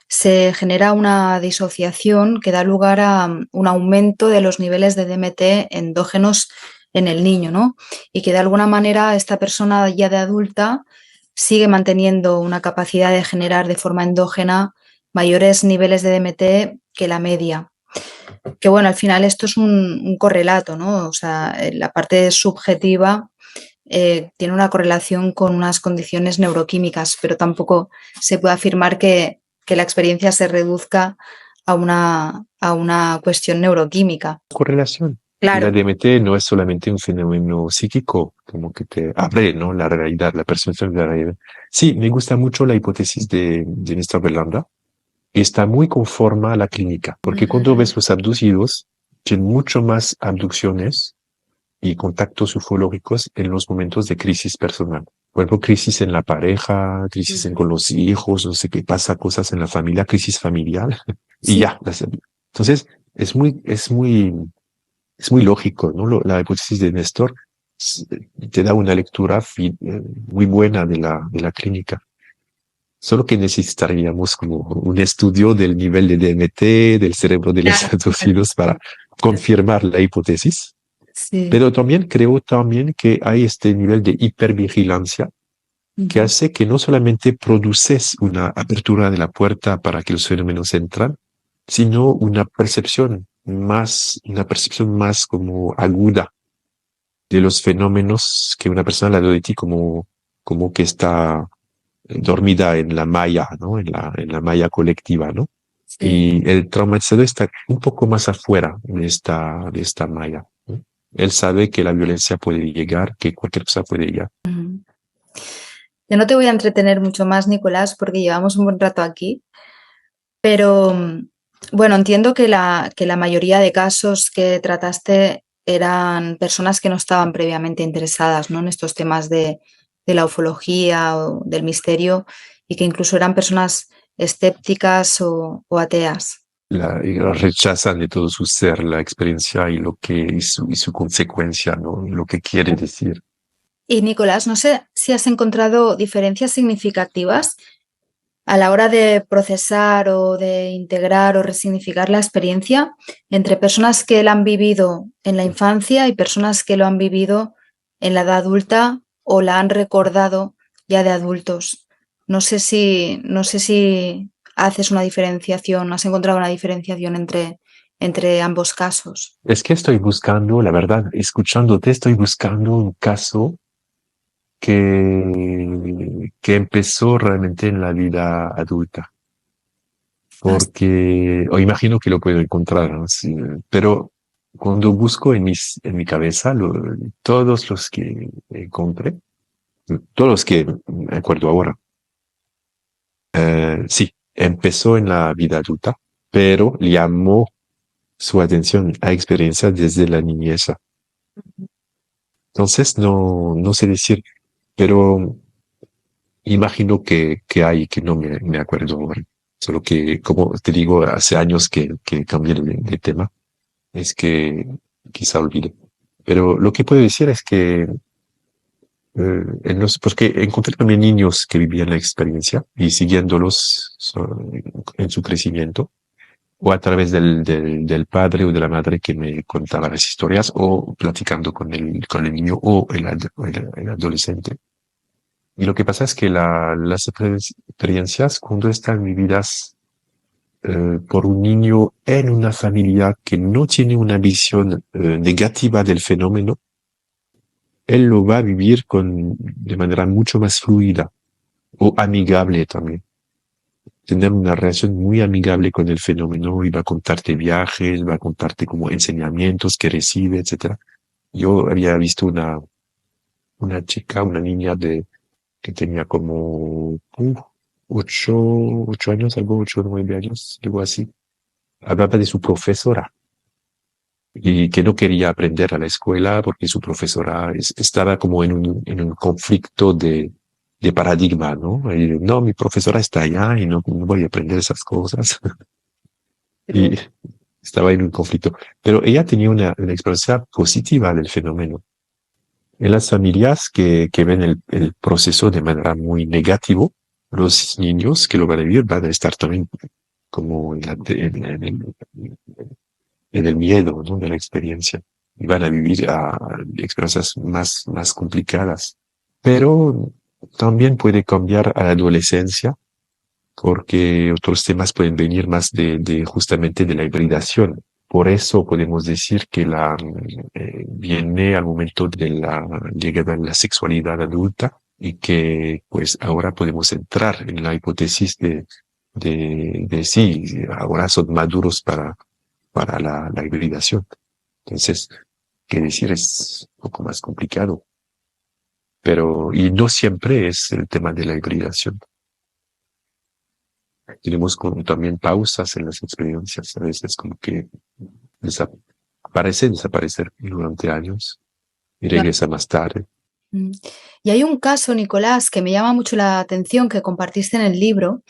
se genera una disociación que da lugar a un aumento de los niveles de DMT endógenos en el niño, ¿no? Y que de alguna manera esta persona ya de adulta sigue manteniendo una capacidad de generar de forma endógena mayores niveles de DMT que la media. Que bueno, al final esto es un correlato, ¿no? O sea, la parte subjetiva tiene una correlación con unas condiciones neuroquímicas, pero tampoco se puede afirmar que la experiencia se reduzca a una cuestión neuroquímica. Correlación. Claro. La DMT no es solamente un fenómeno psíquico, como que te abre, ¿no? La realidad, la percepción de la realidad. Sí, me gusta mucho la hipótesis de Néstor Berlanda. Está muy conforme a la clínica, porque cuando ves los abducidos, tienen mucho más abducciones y contactos ufológicos en los momentos de crisis personal. Por ejemplo, crisis en la pareja, crisis con los hijos, no sé qué pasa, cosas en la familia, crisis familiar, y ya. Entonces, es muy lógico, ¿no? La hipótesis de Néstor te da una lectura muy buena de la clínica. Solo que necesitaríamos como un estudio del nivel de DMT, del cerebro de los abducidos para confirmar la hipótesis. Sí. Pero también creo que hay este nivel de hipervigilancia que hace que no solamente produces una apertura de la puerta para que los fenómenos entran, sino una percepción más como aguda de los fenómenos que una persona la ve de ti como que está dormida en la malla, ¿no? En la malla colectiva, ¿no? Sí. Y el traumatizado está un poco más afuera de esta malla, ¿no? Él sabe que la violencia puede llegar, que cualquier cosa puede llegar. Yo no te voy a entretener mucho más, Nicolás, porque llevamos un buen rato aquí, pero bueno, entiendo que la mayoría de casos que trataste eran personas que no estaban previamente interesadas, ¿no? En estos temas de la ufología o del misterio, y que incluso eran personas escépticas o ateas. Rechazan de todo su ser la experiencia y su consecuencia, ¿no? Lo que quiere decir. Y Nicolás, no sé si has encontrado diferencias significativas a la hora de procesar o de integrar o resignificar la experiencia entre personas que la han vivido en la infancia y personas que lo han vivido en la edad adulta o la han recordado ya de adultos. No sé si haces una diferenciación, has encontrado una diferenciación entre ambos casos. Es que estoy buscando, la verdad, escuchándote, estoy buscando un caso que empezó realmente en la vida adulta. Porque, o imagino que lo puedo encontrar, ¿no? Sí, pero cuando busco en mi cabeza, todos los que encontré, todos los que me acuerdo ahora, sí, empezó en la vida adulta, pero llamó su atención a experiencias desde la niñez. Entonces, no sé decir, pero imagino que hay, que no me acuerdo ahora. Solo que, como te digo, hace años que cambié de tema, es que quizá olvide. Pero lo que puedo decir es que porque encontré también niños que vivían la experiencia y siguiéndolos en su crecimiento, o a través del padre o de la madre que me contaba las historias, o platicando con el niño o el adolescente. Y lo que pasa es que las experiencias, cuando están vividas por un niño en una familia que no tiene una visión negativa del fenómeno, él lo va a vivir de manera mucho más fluida o amigable también. Tener una relación muy amigable con el fenómeno y va a contarte viajes, va a contarte como enseñamientos que recibe, etcétera. Yo había visto una chica, una niña que tenía como 8 años, 8 o 9 años, algo así. Hablaba de su profesora y que no quería aprender a la escuela porque su profesora estaba como en un conflicto de paradigma, ¿no? Y, no, mi profesora está allá y no voy a aprender esas cosas. Y Pero, estaba en un conflicto. Pero ella tenía una experiencia positiva del fenómeno. En las familias que ven el proceso de manera muy negativo, los niños que lo van a vivir van a estar también como en el miedo, ¿no? De la experiencia. Y van a vivir experiencias más complicadas. Pero también puede cambiar a la adolescencia porque otros temas pueden venir más de justamente de la hibridación. Por eso podemos decir que viene al momento de la llegada de la sexualidad adulta y que pues ahora podemos entrar en la hipótesis de sí, ahora son maduros para la hibridación. Entonces, qué decir, es un poco más complicado, pero y no siempre es el tema de la hibridación. Tenemos como también pausas en las experiencias, a veces como que desaparecer durante años y claro. regresa más tarde. Mm. Y hay un caso, Nicolás, que me llama mucho la atención, que compartiste en el libro,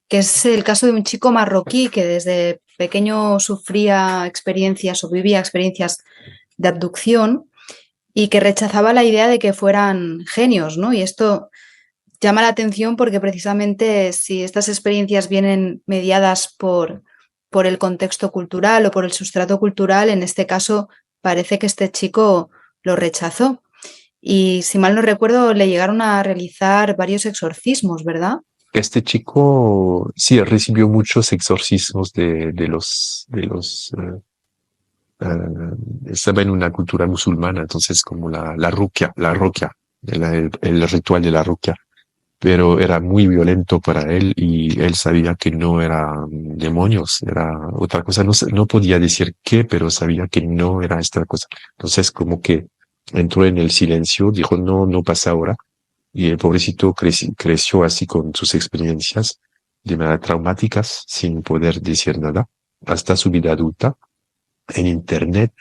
que es el caso de un chico marroquí que desde pequeño sufría experiencias o vivía experiencias de abducción y que rechazaba la idea de que fueran genios, ¿no? Y esto llama la atención porque precisamente si estas experiencias vienen mediadas por el contexto cultural o por el sustrato cultural, en este caso parece que este chico lo rechazó. Y si mal no recuerdo, le llegaron a realizar varios exorcismos, ¿verdad? Este chico sí recibió muchos exorcismos estaba en una cultura musulmana, entonces como la ruqya, el ritual de la ruqya, pero era muy violento para él y él sabía que no eran demonios, era otra cosa, no podía decir qué, pero sabía que no era esta cosa. Entonces como que entró en el silencio, dijo no pasa ahora, y el pobrecito creció así con sus experiencias de manera traumáticas, sin poder decir nada, hasta su vida adulta. En internet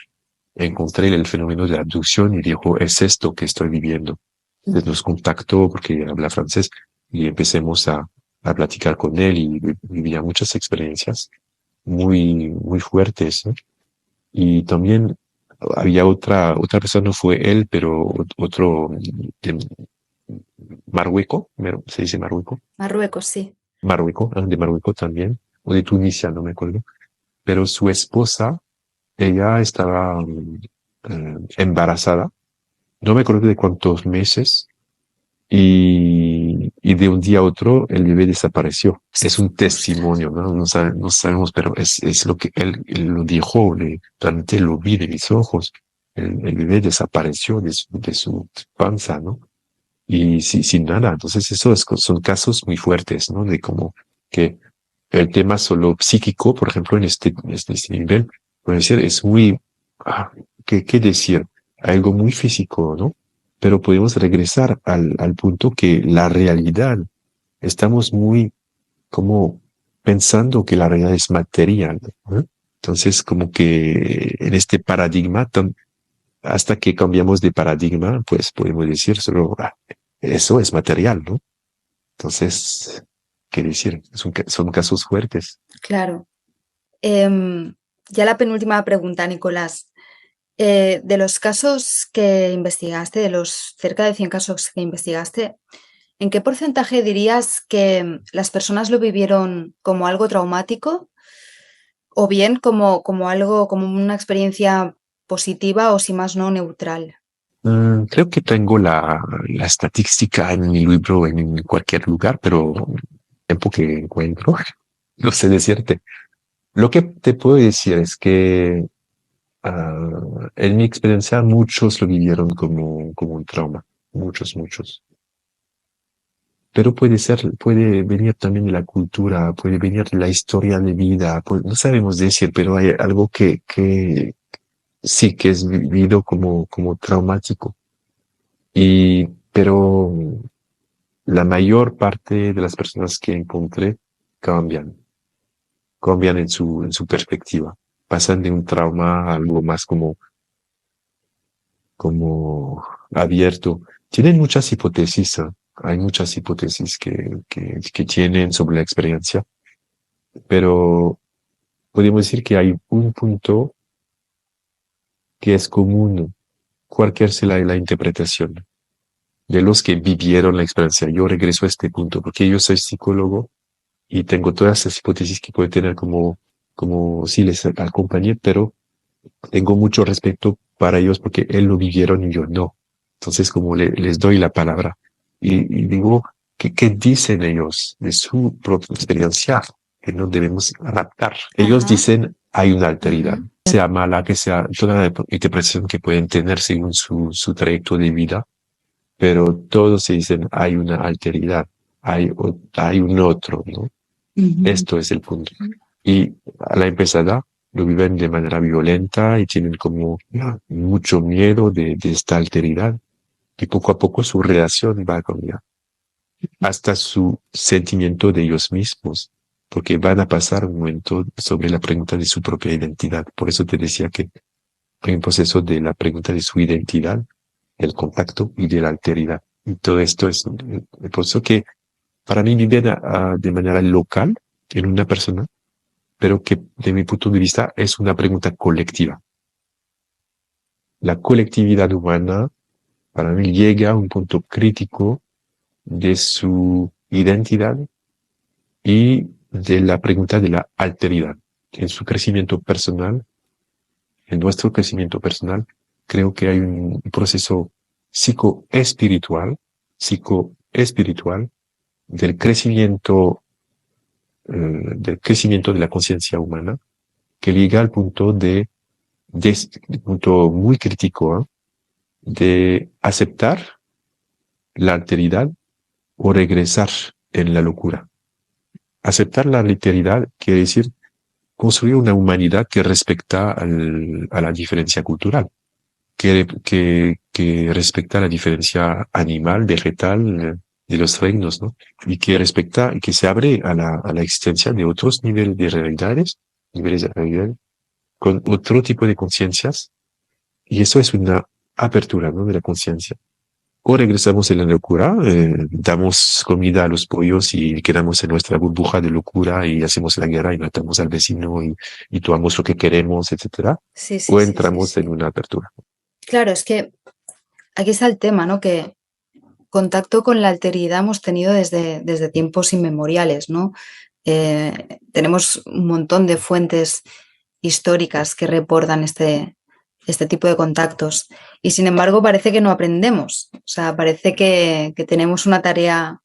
encontré el fenómeno de la abducción y dijo, es esto que estoy viviendo. Entonces nos contactó porque habla francés y empecemos a platicar con él y vivía muchas experiencias muy fuertes, ¿no? Y también había otra persona, no fue él, pero otro de Marruecos, se dice Marruecos, Marruecos, sí. De Marruecos también, o de Tunisia, no me acuerdo, pero su esposa, ella estaba embarazada, no me acuerdo de cuántos meses, y de un día a otro el bebé desapareció. Es un testimonio, ¿no? No sabemos, pero es lo que él lo dijo, realmente lo vi de mis ojos. El bebé desapareció de su panza, ¿no? Y sin nada. Entonces, son casos muy fuertes, ¿no? De como que el tema solo psíquico, por ejemplo, en este nivel, puede decir, es muy, ¿qué decir? Algo muy físico, ¿no? Pero podemos regresar al punto que la realidad, estamos muy como pensando que la realidad es material, ¿no? Entonces, como que en este paradigma, hasta que cambiamos de paradigma, pues podemos decir solo, eso es material, ¿no? Entonces, ¿qué decir? Son casos fuertes. Claro. Ya la penúltima pregunta, Nicolás. De los casos que investigaste, de los cerca de 100 casos que investigaste, ¿en qué porcentaje dirías que las personas lo vivieron como algo traumático o bien como algo, como una experiencia positiva o si más no neutral? Creo que tengo la estadística en mi libro en cualquier lugar, pero tiempo que encuentro, no sé decirte. Lo que te puedo decir es que en mi experiencia muchos lo vivieron como un trauma, muchos. Pero puede venir también de la cultura, puede venir de la historia de vida, no sabemos decir, pero hay algo que sí que es vivido como traumático. Pero la mayor parte de las personas que encontré cambian, cambian en su perspectiva. Pasan de un trauma a algo más como abierto. Tienen muchas hipótesis, ¿eh? Hay muchas hipótesis que tienen sobre la experiencia, pero podemos decir que hay un punto que es común, cualquier sea la interpretación de los que vivieron la experiencia. Yo regreso a este punto porque yo soy psicólogo y tengo todas esas hipótesis que puede tener como si les acompañé, pero tengo mucho respeto para ellos porque él lo vivieron y yo no. Entonces, como les doy la palabra y digo, ¿qué dicen ellos de su propia experiencia? Que no debemos adaptar. Ellos dicen, hay una alteridad, sea mala, que sea toda la interpretación que pueden tener según su trayecto de vida, pero todos se dicen, hay una alteridad, hay un otro, ¿no? Esto es el punto. Y a la empezada lo viven de manera violenta y tienen como mucho miedo de esta alteridad. Y poco a poco su relación va a cambiar. Hasta su sentimiento de ellos mismos. Porque van a pasar un momento sobre la pregunta de su propia identidad. Por eso te decía que hay un proceso de la pregunta de su identidad, del contacto y de la alteridad. Y todo esto es el proceso que para mí vive de manera local en una persona, pero que de mi punto de vista es una pregunta colectiva. La colectividad humana para mí llega a un punto crítico de su identidad y de la pregunta de la alteridad. En su crecimiento personal, en nuestro crecimiento personal, creo que hay un proceso psicoespiritual del crecimiento de la conciencia humana que llega al punto punto muy crítico, de aceptar la alteridad o regresar en la locura. Aceptar la alteridad quiere decir construir una humanidad que respecta a la diferencia cultural, que respecta la diferencia animal, vegetal, de los reinos, ¿no? Y que respecta, y que se abre a la existencia de otros niveles de realidad, con otro tipo de conciencias, y eso es una apertura, ¿no? De la conciencia. O regresamos en la locura, damos comida a los pollos y quedamos en nuestra burbuja de locura y hacemos la guerra y matamos al vecino y tomamos lo que queremos, etcétera. Sí. O entramos en una apertura. Claro, es que aquí está el tema, ¿no? Que contacto con la alteridad hemos tenido desde tiempos inmemoriales, ¿no? Tenemos un montón de fuentes históricas que reportan este tipo de contactos y sin embargo parece que no aprendemos, o sea, parece que tenemos una tarea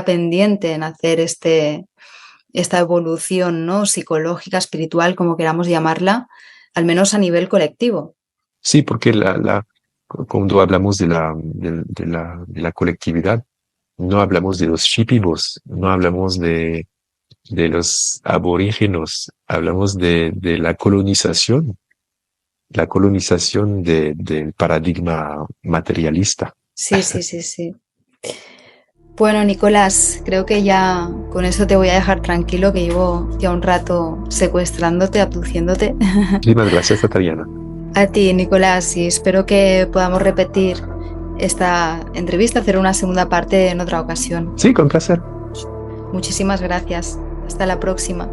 pendiente en hacer esta evolución, ¿no? Psicológica, espiritual, como queramos llamarla, al menos a nivel colectivo. Sí, porque cuando hablamos de la colectividad, no hablamos de los shipibos, no hablamos de los aborígenos, hablamos de la colonización del paradigma materialista. Sí. Bueno, Nicolás, creo que ya con eso te voy a dejar tranquilo, que llevo ya un rato secuestrándote, abduciéndote. Muchísimas gracias, Tatiana. A ti, Nicolás, y espero que podamos repetir esta entrevista, hacer una segunda parte en otra ocasión. Sí, con placer. Muchísimas gracias. Hasta la próxima.